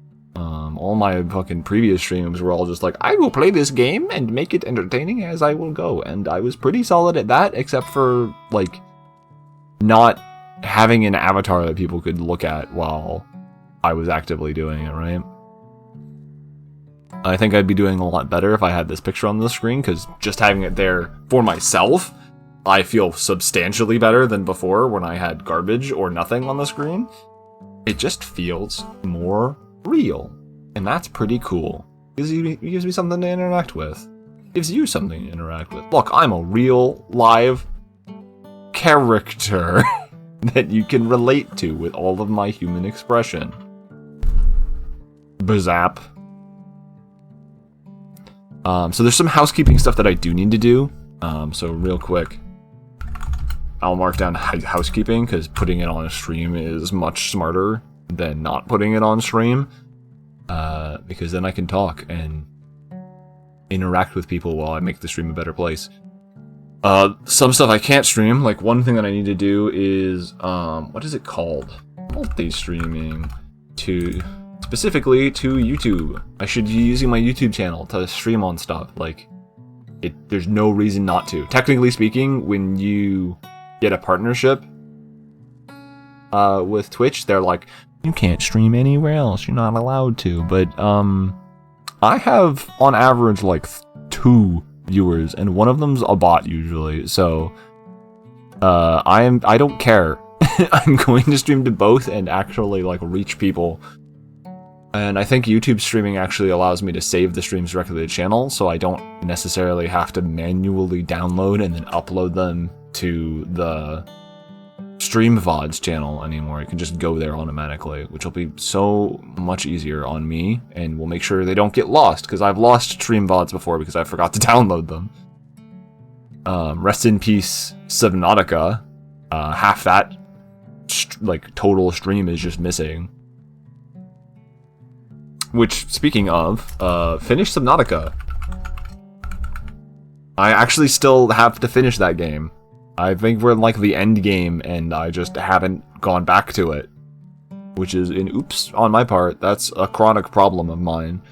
All my fucking previous streams were all just like, I will play this game and make it entertaining as I will go, and I was pretty solid at that, except for like not having an avatar that people could look at while I was actively doing it, right? I think I'd be doing a lot better if I had this picture on the screen, because just having it there for myself, I feel substantially better than before when I had garbage or nothing on the screen. It just feels more real, and that's pretty cool. It gives me something to interact with. It gives you something to interact with. Look, I'm a real, live character that you can relate to with all of my human expression. Bazap. So there's some housekeeping stuff that I do need to do. So real quick, I'll mark down housekeeping, because putting it on a stream is much smarter than not putting it on stream. Because then I can talk and interact with people while I make the stream a better place. Some stuff I can't stream, like one thing that I need to do is, what is it called? Multi-streaming specifically to YouTube. I should be using my YouTube channel to stream on stuff. Like, there's no reason not to. Technically speaking, when you get a partnership with Twitch, they're like, you can't stream anywhere else, you're not allowed to. But I have on average like 2 viewers, and one of them's a bot usually, so I don't care. I'm going to stream to both and actually like reach people. And I think YouTube streaming actually allows me to save the streams directly to the channel, so I don't necessarily have to manually download and then upload them to the Stream VODs channel anymore. It can just go there automatically, which will be so much easier on me, and will make sure they don't get lost, because I've lost Stream VODs before because I forgot to download them. Rest in peace, Subnautica. Half that like total stream is just missing. Which, speaking of, finish Subnautica. I actually still have to finish that game. I think we're in like the end game, and I just haven't gone back to it. Which is an oops on my part. That's a chronic problem of mine,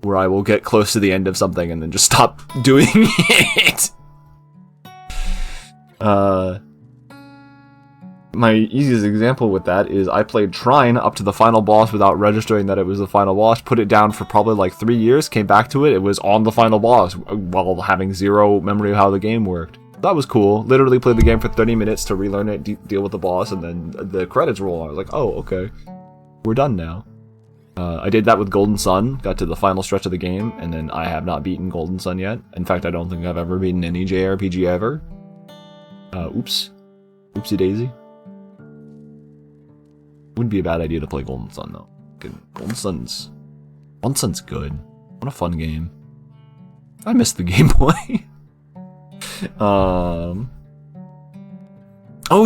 where I will get close to the end of something and then just stop doing it. My easiest example with that is I played Trine up to the final boss without registering that it was the final boss, put it down for probably like 3 years, came back to it, it was on the final boss, while having zero memory of how the game worked. That was cool. Literally played the game for 30 minutes to relearn it, deal with the boss, and then the credits roll. I was like, oh, okay. We're done now. I did that with Golden Sun, got to the final stretch of the game, and then I have not beaten Golden Sun yet. In fact, I don't think I've ever beaten any JRPG ever. Oops. Oopsie daisy. Wouldn't be a bad idea to play Golden Sun, though. Golden Sun's good. What a fun game. I missed the Game Boy. Oh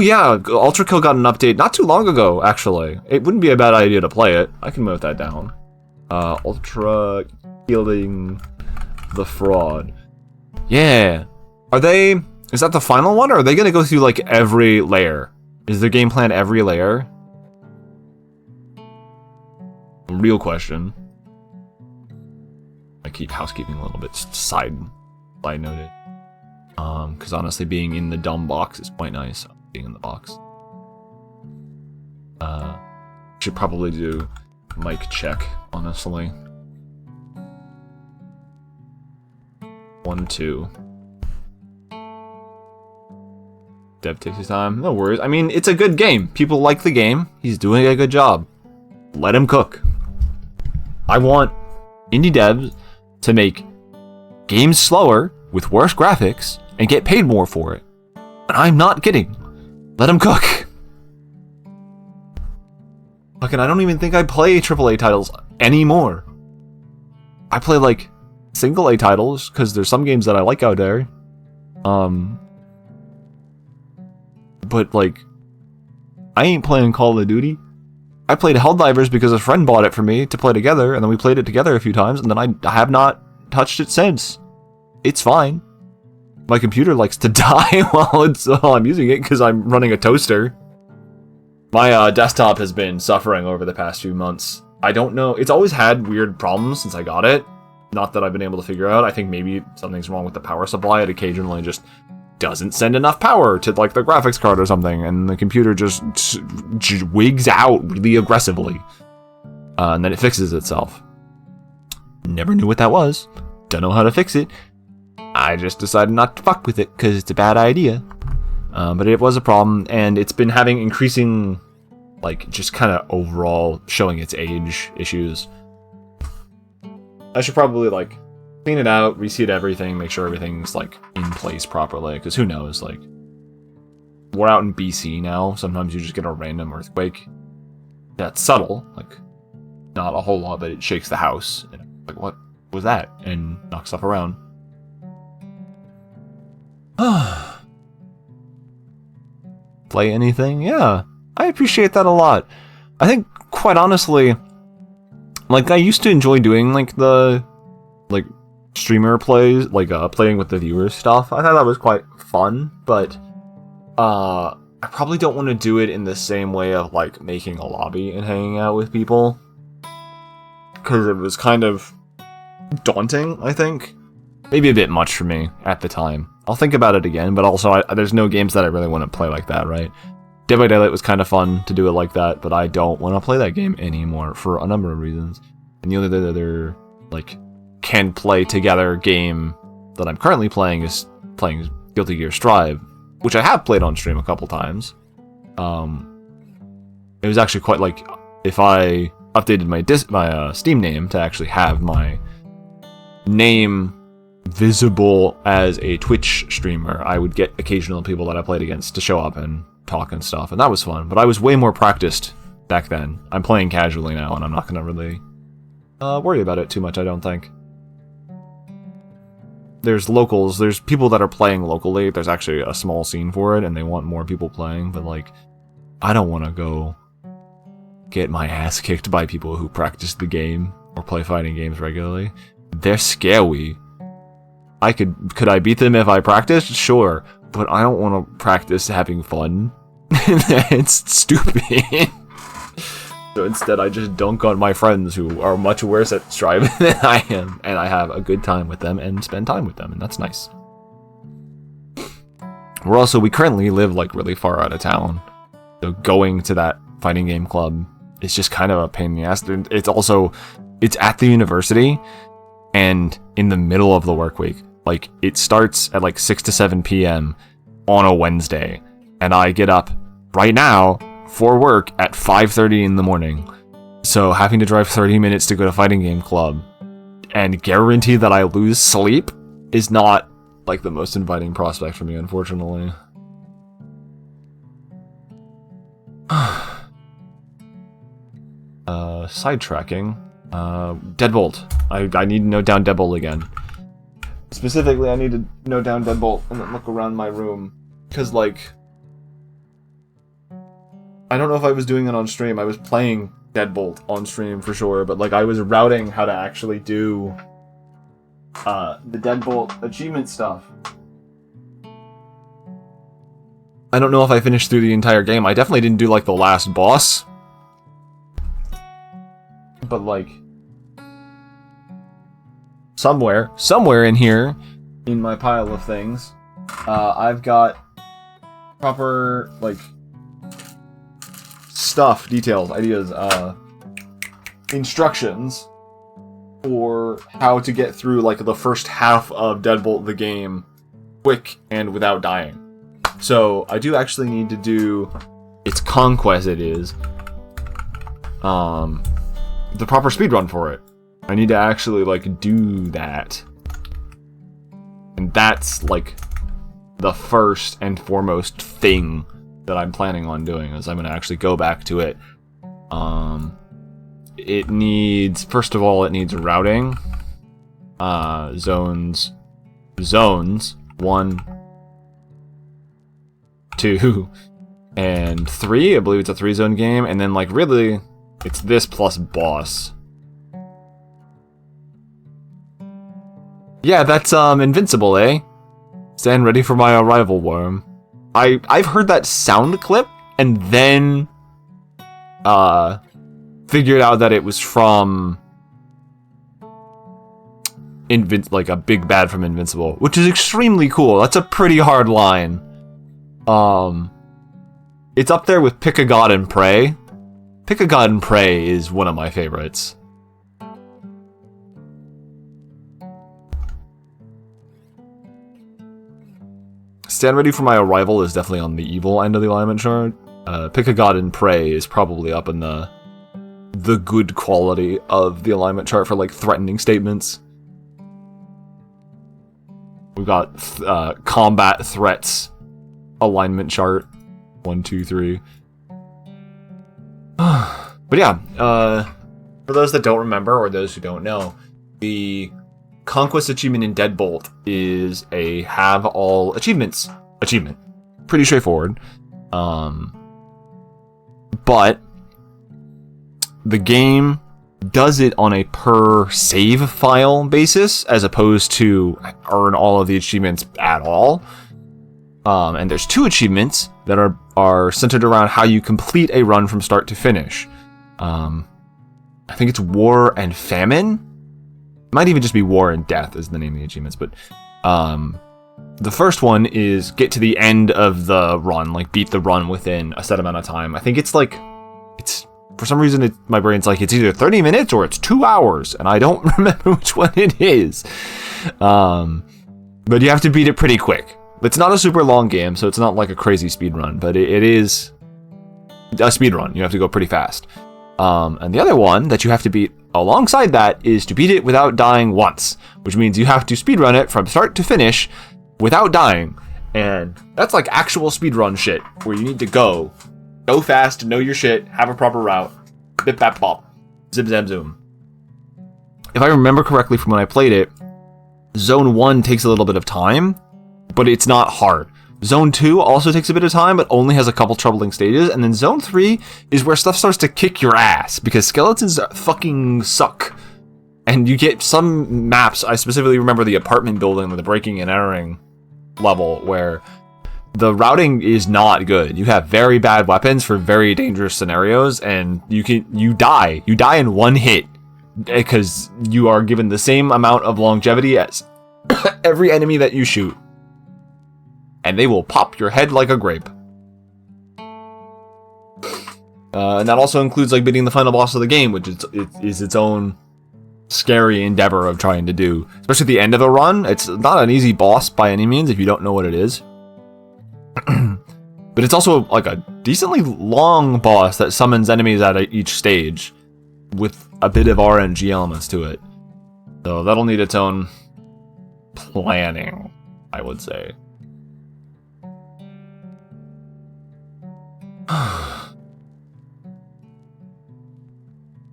yeah, Ultra Kill got an update not too long ago, actually. It wouldn't be a bad idea to play it. I can note that down. Ultra Killing the Fraud. Yeah. Is that the final one, or are they gonna go through like every layer? Is their game plan every layer? Real question. I keep housekeeping a little bit, just side noted. Because honestly, being in the dumb box is quite nice. Being in the box. Should probably do mic check, honestly. 1, 2. Dev takes his time. No worries. I mean, it's a good game. People like the game. He's doing a good job. Let him cook. I want indie devs to make games slower with worse graphics and get paid more for it. And I'm not kidding. Let him cook. Fucking, I don't even think I play AAA titles anymore. I play, like, single A titles, because there's some games that I like out there. But, like, I ain't playing Call of Duty. I played Helldivers because a friend bought it for me to play together, and then we played it together a few times, and then I have not touched it since. It's fine. My computer likes to die while I'm using it, because I'm running a toaster. My desktop has been suffering over the past few months. I don't know. It's always had weird problems since I got it. Not that I've been able to figure out. I think maybe something's wrong with the power supply. It occasionally just doesn't send enough power to, like, the graphics card or something, and the computer just wigs out really aggressively. And then it fixes itself. Never knew what that was. Don't know how to fix it. I just decided not to fuck with it, because it's a bad idea. But it was a problem, and it's been having increasing, like, just kind of overall showing its age issues. I should probably, like, clean it out, reseat everything, make sure everything's, like, in place properly, because who knows, like, we're out in BC now, sometimes you just get a random earthquake that's subtle, like, not a whole lot, but it shakes the house, and like, what was that? And knocks stuff around. Play anything? Yeah, I appreciate that a lot. I think, quite honestly, like, I used to enjoy doing, like, the, like, streamer plays, like, playing with the viewers stuff. I thought that was quite fun, but, I probably don't want to do it in the same way of, like, making a lobby and hanging out with people. Because it was kind of daunting, I think. Maybe a bit much for me at the time. I'll think about it again, but also, there's no games that I really want to play like that, right? Dead by Daylight was kind of fun to do it like that, but I don't want to play that game anymore for a number of reasons. And the only other, like, can play together game that I'm currently playing is playing Guilty Gear Strive, which I have played on stream a couple times. It was actually quite, like, if I updated my Steam name to actually have my name visible as a Twitch streamer, I would get occasional people that I played against to show up and talk and stuff, and that was fun. But I was way more practiced back then. I'm playing casually now, and I'm not gonna really worry about it too much, I don't think. There's locals, there's people that are playing locally, there's actually a small scene for it, and they want more people playing, but, like, I don't want to go get my ass kicked by people who practice the game or play fighting games regularly. They're scary. Could I beat them if I practiced? Sure, but I don't want to practice having fun. It's stupid. So instead, I just dunk on my friends who are much worse at striving than I am, and I have a good time with them and spend time with them, and that's nice. We currently live, like, really far out of town, so going to that fighting game club is just kind of a pain in the ass. It's at the university, and in the middle of the work week. Like, it starts at, like, 6 to 7 p.m. on a Wednesday, and I get up right now for work at 5:30 in the morning. So having to drive 30 minutes to go to fighting game club and guarantee that I lose sleep is not, like, the most inviting prospect for me, unfortunately. Sidetracking. Deadbolt. I need to note down Deadbolt again. Specifically, I need to note down Deadbolt and then look around my room. Because, like, I don't know if I was doing it on stream. I was playing Deadbolt on stream for sure, but, like, I was routing how to actually do the Deadbolt achievement stuff. I don't know if I finished through the entire game. I definitely didn't do, like, the last boss. But, like, somewhere in here, in my pile of things, I've got proper, like, stuff, details, ideas, instructions for how to get through, like, the first half of Deadbolt the game quick and without dying. So, I do actually need to do, it's Conquest it is, the proper speedrun for it. I need to actually, like, do that. And that's, like, the first and foremost thing that I'm planning on doing, is I'm going to actually go back to it It needs, first of all, it needs routing. Zones 1, 2, and 3. I believe it's a 3-zone game, and then like really, it's this plus boss. Yeah, that's invincible, eh? Stand ready for my arrival, worm. I've heard that sound clip and then figured out that it was from like a big bad from Invincible, which is extremely cool. That's a pretty hard line. It's up there with Pick a God and Pray. Pick a God and Pray is one of my favorites. Stand ready for my arrival is definitely on the evil end of the alignment chart. Pick a God and Pray is probably up in the good quality of the alignment chart for like threatening statements. We've got combat threats alignment chart 1, 2, 3. But yeah, for those that don't remember or those who don't know, the Conquest achievement in Deadbolt is a have all achievements achievement. Pretty straightforward. But the game does it on a per save file basis as opposed to earn all of the achievements at all. And there's 2 achievements that are centered around how you complete a run from start to finish. I think it's War and Famine. Might even just be War and Death is the name of the achievements, but the first one is get to the end of the run, like beat the run within a set amount of time. I think it's like, it's for some reason my brain's like it's either 30 minutes or it's 2 hours, and I don't remember which one it is. But you have to beat it pretty quick. It's not a super long game, so it's not like a crazy speed run, but it is a speed run. You have to go pretty fast. And the other one that you have to beat alongside that is to beat it without dying once, which means you have to speedrun it from start to finish without dying. And that's like actual speedrun shit, where you need to go fast, know your shit, have a proper route, bip bap bop, zip zam zoom. If I remember correctly from when I played it, Zone 1 takes a little bit of time, but it's not hard. Zone 2 also takes a bit of time, but only has a couple troubling stages. And then Zone 3 is where stuff starts to kick your ass, because skeletons fucking suck. And you get some maps, I specifically remember the apartment building with the breaking and entering level, where the routing is not good. You have very bad weapons for very dangerous scenarios, and you die. You die in one hit, because you are given the same amount of longevity as every enemy that you shoot. And they will pop your head like a grape. And that also includes like beating the final boss of the game, which is its own scary endeavor of trying to do. Especially at the end of a run. It's not an easy boss by any means if you don't know what it is. But it's also like a decently long boss that summons enemies at each stage with a bit of RNG elements to it. So that'll need its own planning, I would say.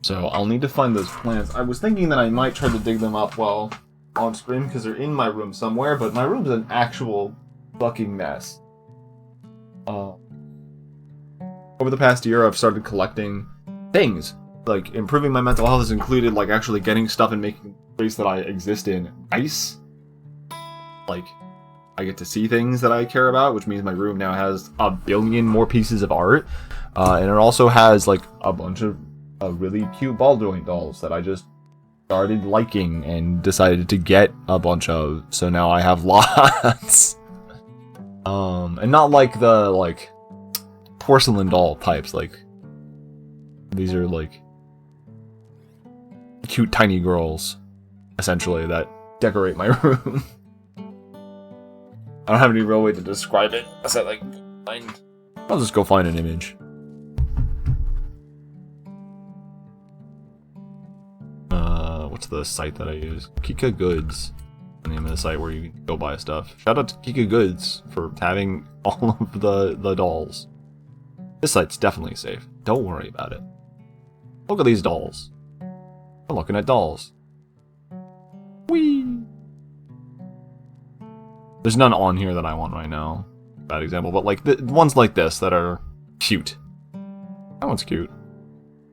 So I'll need to find those plants. I was thinking that I might try to dig them up while on screen because they're in my room somewhere, but my room's an actual fucking mess. Over the past year, I've started collecting things. Like, improving my mental health has included, like, actually getting stuff and making the place that I exist in nice. Like, I get to see things that I care about, which means my room now has a billion more pieces of art. And it also has, like, a bunch of really cute ball joint dolls that I just started liking and decided to get a bunch of. So now I have lots. And not like the, like, porcelain doll types. Like, these are, like, cute tiny girls, essentially, that decorate my room. I don't have any real way to describe it. I'll just go find an image. What's the site that I use? Kika Goods. The name of the site where you can go buy stuff. Shout out to Kika Goods for having all of the dolls. This site's definitely safe. Don't worry about it. Look at these dolls. I'm looking at dolls. Whee! There's none on here that I want right now. Bad example, but like the ones like this that are cute. That one's cute.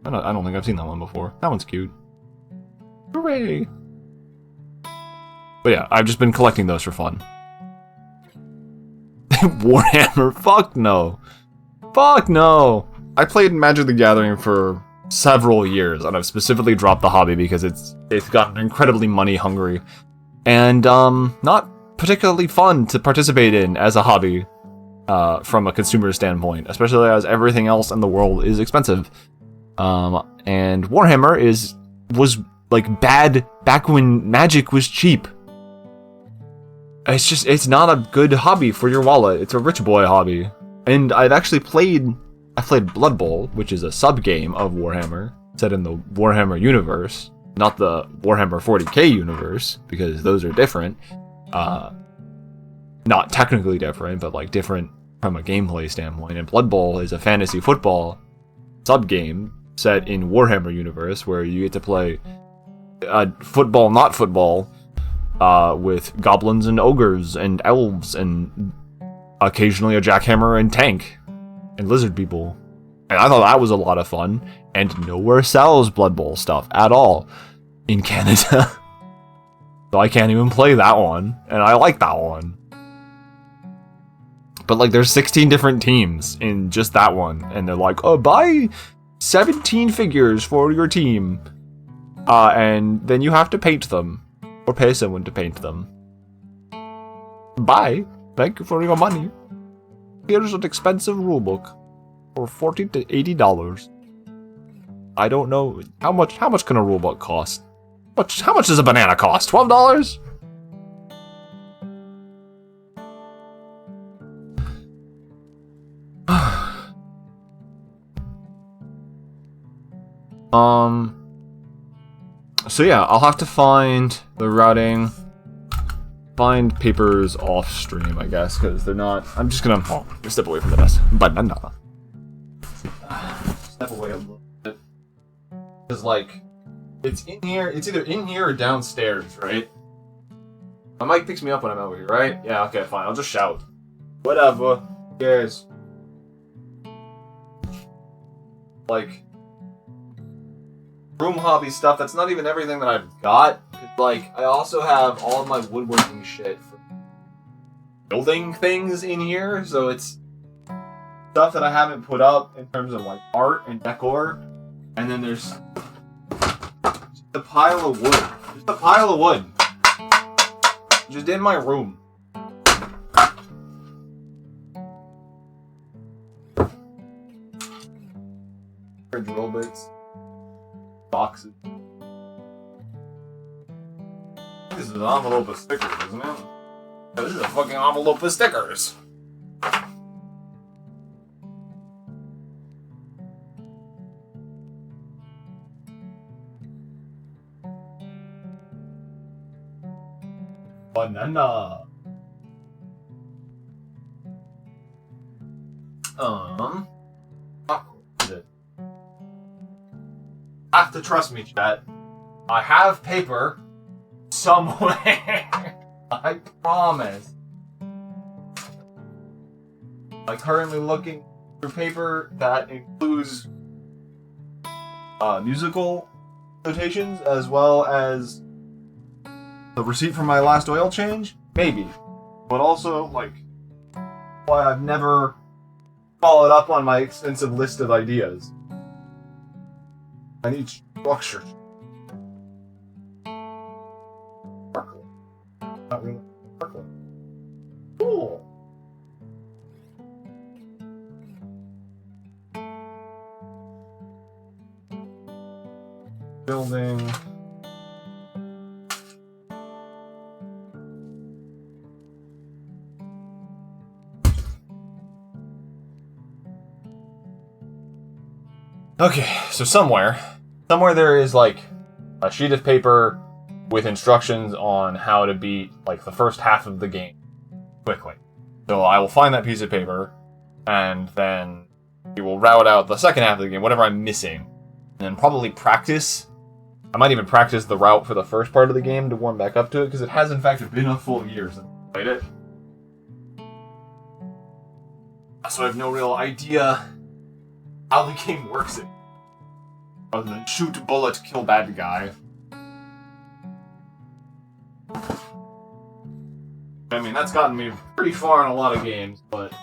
I don't think I've seen that one before. That one's cute. Hooray! But yeah, I've just been collecting those for fun. Warhammer, fuck no. Fuck no. I played Magic the Gathering for several years, and I've specifically dropped the hobby because it's gotten incredibly money hungry and not particularly fun to participate in as a hobby from a consumer standpoint, especially as everything else in the world is expensive. And Warhammer was like bad back when Magic was cheap. It's not a good hobby for your wallet. It's a rich boy hobby. And I played Blood Bowl, which is a sub-game of Warhammer, set in the Warhammer universe, not the Warhammer 40k universe, because those are different. Not technically different, but like different from a gameplay standpoint. And Blood Bowl is a fantasy football sub-game set in Warhammer universe, where you get to play football, not football, with goblins and ogres and elves and occasionally a jackhammer and tank and lizard people. And I thought that was a lot of fun, and nowhere sells Blood Bowl stuff at all in Canada. So I can't even play that one, and I like that one. But like there's 16 different teams in just that one, and they're like, oh, buy 17 figures for your team. And then you have to paint them. Or pay someone to paint them. Bye. Thank you for your money. Here's an expensive rulebook for $40 to $80. I don't know how much can a rulebook cost? How much does a banana cost? $12? So yeah, I'll have to find the routing, find papers off stream, I guess, because they're not. I'm just gonna step away from the desk. Banana. Step away a little bit, because like it's in here. It's either in here or downstairs, right? My mic picks me up when I'm over here, right? Yeah. Okay, fine. I'll just shout. Whatever. Who cares? Like. Room hobby stuff, that's not even everything that I've got. Like, I also have all of my woodworking shit for building things in here, so it's stuff that I haven't put up in terms of like art and decor. And then there's just a pile of wood. Just a pile of wood. Just in my room. Drill bits. Boxes. This is an envelope of stickers, isn't it? Yeah, this is a fucking envelope of stickers. Banana. What is it? Have to trust me, chat. I have paper somewhere. I promise. I'm currently looking for paper that includes musical notations as well as the receipt for my last oil change. Maybe, but also like why I've never followed up on my extensive list of ideas. I need structure. Sparkle. Not really. Sparkle. Cool. Building. Okay, so somewhere there is like a sheet of paper with instructions on how to beat like the first half of the game quickly. So I will find that piece of paper, and then we will route out the second half of the game, whatever I'm missing. and probably practice. I might even practice the route for the first part of the game to warm back up to it, because it has in fact been a full year since I played it. So I have no real idea how the game works it. Other than shoot, bullet, kill bad guy. I mean, that's gotten me pretty far in a lot of games, but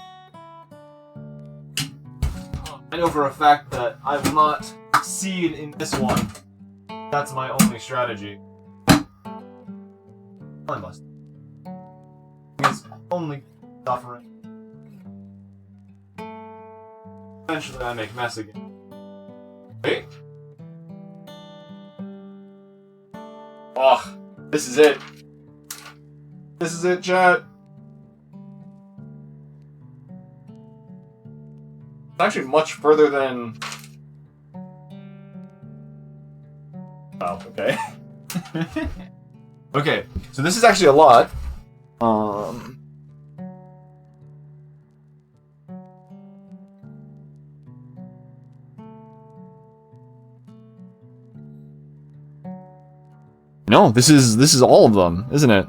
I know for a fact that I will not succeed in this one. That's my only strategy. I must. It's only suffering. Eventually I make mess again. Wait. Oh, this is it. This is it, chat. It's actually much further than... Oh, okay. Okay, so this is actually a lot. No, this is all of them, isn't it?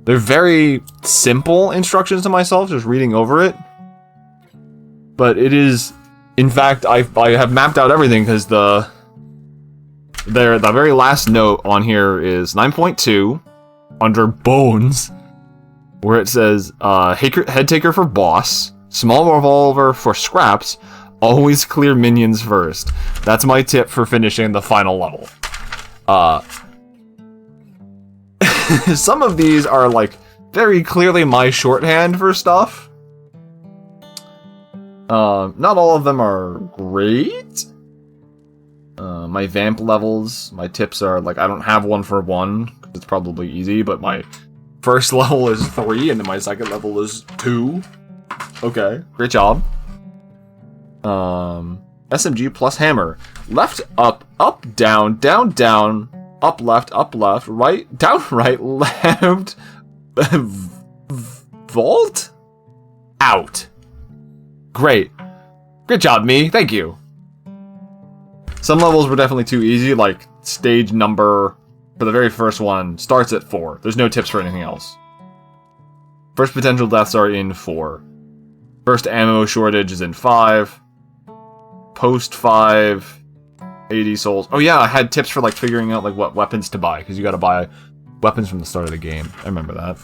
They're very simple instructions to myself, just reading over it. But it is, in fact, I have mapped out everything because the very last note on here is 9.2 under bones, where it says head taker for boss, small revolver for scraps, always clear minions first. That's my tip for finishing the final level. Some of these are like very clearly my shorthand for stuff. Not all of them are great. My vamp levels, my tips are like, I don't have one for one, because it's probably easy, but my first level is 3, and then my second level is 2. Okay, great job. SMG plus hammer. Left, up, down, down, up, left, right, down, right, left, vault, out. Great. Good job, me. Thank you. Some levels were definitely too easy, like stage number for the very first one starts at 4. There's no tips for anything else. First potential deaths are in 4. First ammo shortage is in 5. Post 5, 80 souls. Oh yeah, I had tips for like figuring out like what weapons to buy, because you gotta buy weapons from the start of the game. I remember that.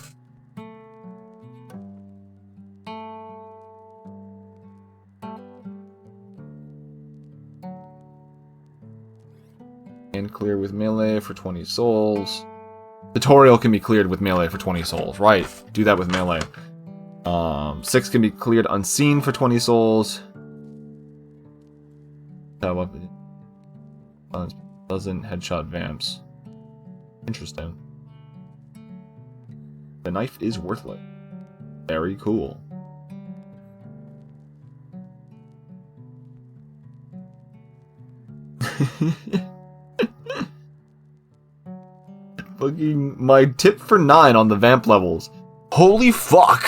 And clear with melee for 20 souls. Tutorial can be cleared with melee for 20 souls. Right, do that with melee. 6 can be cleared unseen for 20 souls. That weapon doesn't headshot vamps. Interesting. The knife is worthless. Very cool. Fucking my tip for 9 on the vamp levels. Holy fuck!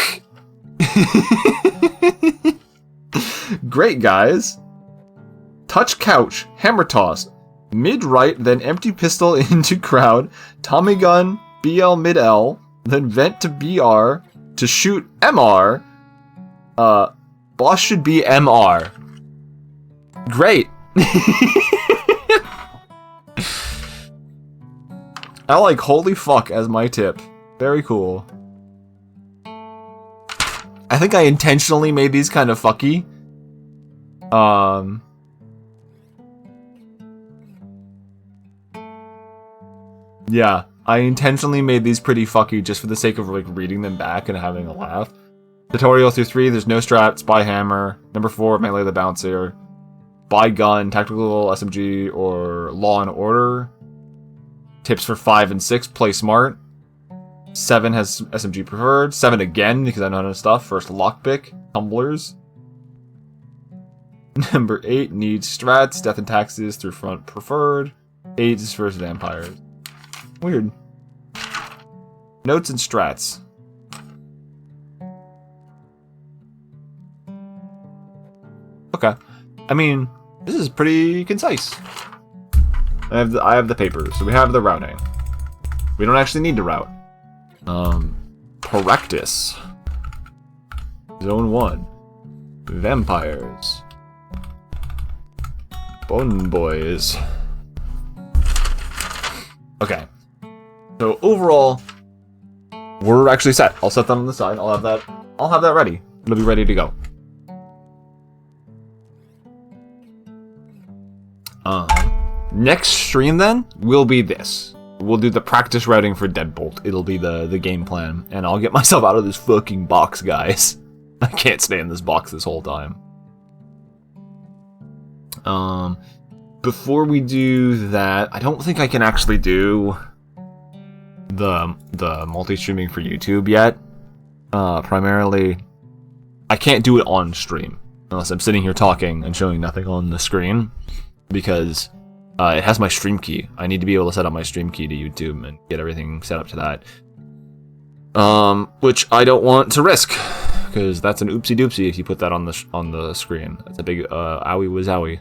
Great, guys. Touch couch, hammer toss, mid right, then empty pistol into crowd, Tommy gun, BL mid L, then vent to BR, to shoot MR. Boss should be MR. Great. I like holy fuck as my tip. Very cool. I think I intentionally made these kind of fucky. Yeah, I intentionally made these pretty fucky just for the sake of like reading them back and having a laugh. Tutorial through 3, there's no strats, buy hammer. Number 4, melee the bouncer. Buy gun, tactical SMG, or Law and Order. Tips for 5 and 6, play smart. 7 has SMG preferred. 7 again, because I know how to stuff. First lockpick, tumblers. Number 8 needs strats, death and taxes through front preferred. 8 is first vampires. Weird. Notes and strats. Okay. I mean, this is pretty concise. I have the papers, so we have the routing. We don't actually need to route. Practice. Zone 1. Vampires. Bone Boys. Okay. So overall, we're actually set. I'll set that on the side. I'll have that ready. It'll be ready to go. Next stream then will be this. We'll do the practice routing for Deadbolt. It'll be the game plan, and I'll get myself out of this fucking box, guys. I can't stay in this box this whole time. Before we do that, I don't think I can actually do the multi-streaming for YouTube yet. Primarily, I can't do it on stream unless I'm sitting here talking and showing nothing on the screen, because it has my stream key. I need to be able to set up my stream key to YouTube and get everything set up to that. Which I don't want to risk, because that's an oopsie doopsie if you put that on the screen. That's a big owie wazowie.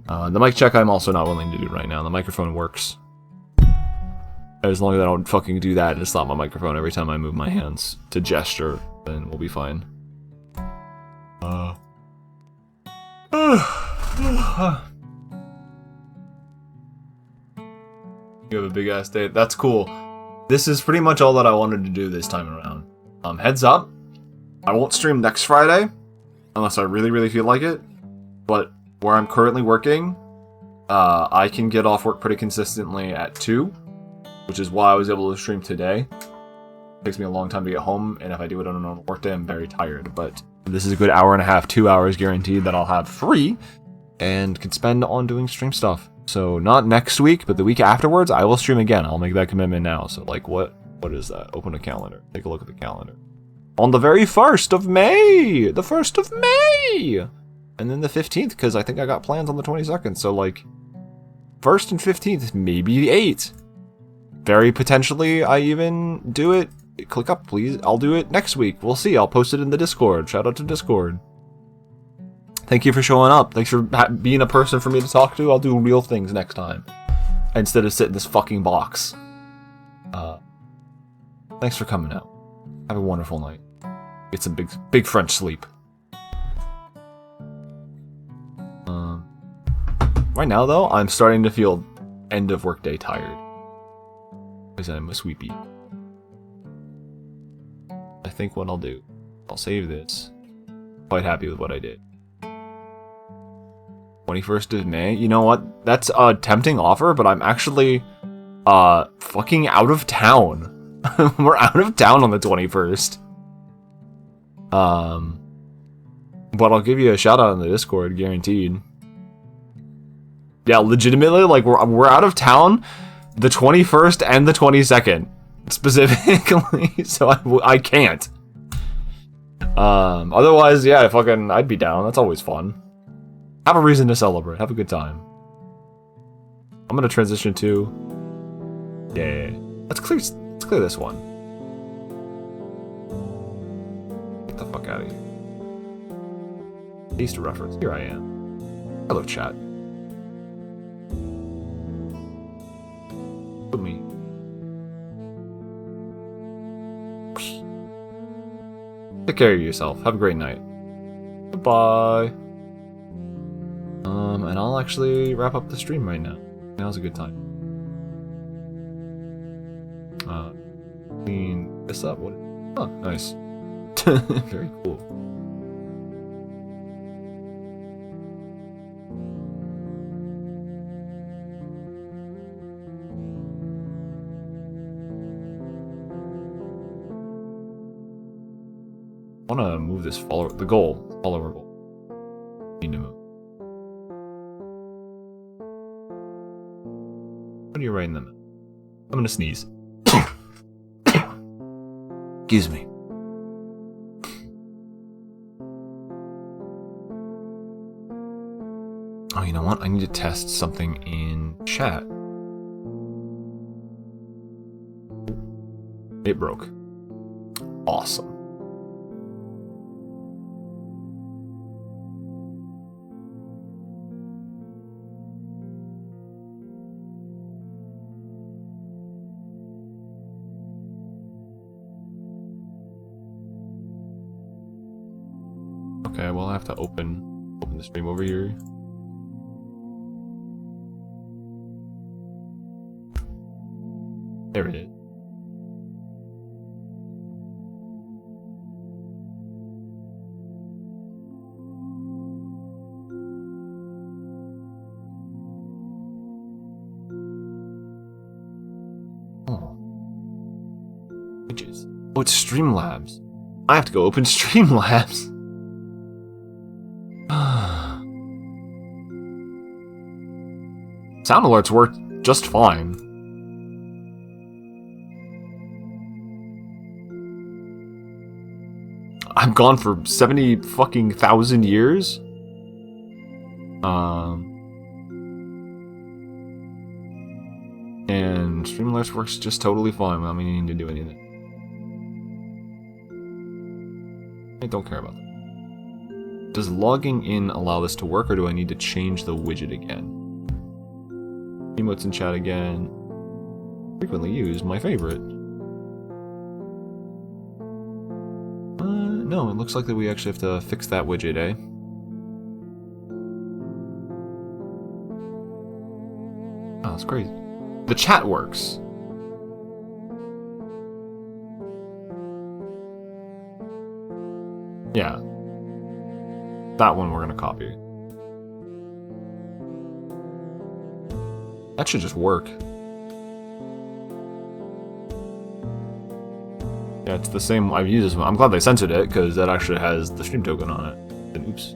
The mic check I'm also not willing to do right now. The microphone works. As long as I don't fucking do that and stop my microphone every time I move my hands to gesture, then we'll be fine. You have a big ass day. That's cool. This is pretty much all that I wanted to do this time around. Heads up, I won't stream next Friday unless I really, really feel like it. But where I'm currently working, I can get off work pretty consistently at 2, which is why I was able to stream today. It takes me a long time to get home, and if I do it on a normal work day, I'm very tired. But this is a good hour and a half, 2 hours guaranteed that I'll have free and can spend on doing stream stuff. So not next week, but the week afterwards, I will stream again. I'll make that commitment now. So like, what is that? Open a calendar. Take a look at the calendar. On the very 1st of May! The 1st of May! And then the 15th, because I think I got plans on the 22nd. So like, 1st and 15th, maybe the 8th. Very potentially, I even do it. Click up, please. I'll do it next week. We'll see. I'll post it in the Discord. Shout out to Discord. Thank you for showing up. Thanks for being a person for me to talk to. I'll do real things next time, instead of sit in this fucking box. Thanks for coming out. Have a wonderful night. Get some big French sleep. Right now, though, I'm starting to feel end of workday tired, because I'm a sweepy. I think what I'll do, I'll save this. Quite happy with what I did. 21st of May. You know what? That's a tempting offer, but I'm actually fucking out of town. We're out of town on the 21st. But I'll give you a shout out on the Discord, guaranteed. Yeah, legitimately, like we're out of town the 21st and the 22nd specifically, so I can't. Otherwise, yeah, I'd be down. That's always fun. Have a reason to celebrate. Have a good time. I'm gonna transition to... Yeah. Let's clear this one. Get the fuck out of here. Easter reference. Here I am. Hello, chat. With me. Take care of yourself. Have a great night. Goodbye. And I'll actually wrap up the stream right now. Now's a good time. Clean this up. What? Oh, nice. Very cool. I want to move this follower goal. Need to move. What are you writing them? I'm gonna sneeze. Excuse me. Oh, you know what? I need to test something in chat. It broke. Awesome. Okay, well I have to open the stream over here. There it is. Oh. Pages. Oh, it's Streamlabs. I have to go open Streamlabs. Sound alerts work just fine. I'm gone for 70 fucking thousand years. And Streamlabs works just totally fine without me needing to do anything. I don't care about that. Does logging in allow this to work, or do I need to change the widget again? Emotes in chat again. Frequently used, my favorite. No, it looks like that we actually have to fix that widget, eh? Oh, that's crazy. The chat works. Yeah. That one we're gonna copy. That should just work. Yeah, it's the same. I've used this one. I'm glad they censored it, because that actually has the stream token on it. And oops.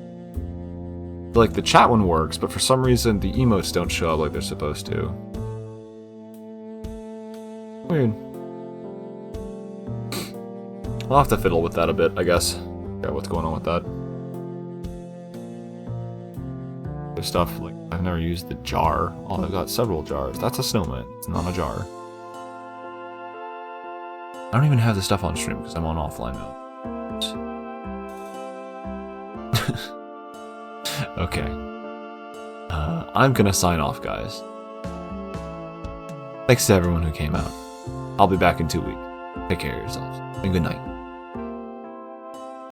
Like, the chat one works, but for some reason the emotes don't show up like they're supposed to. Weird. I'll have to fiddle with that a bit, I guess. Yeah, what's going on with that? There's stuff, like, I've never used the jar. Oh, I've got several jars. That's a snowman. It's not a jar. I don't even have the stuff on stream because I'm on offline mode. Okay. I'm gonna sign off, guys. Thanks to everyone who came out. I'll be back in 2 weeks. Take care of yourselves, and good night.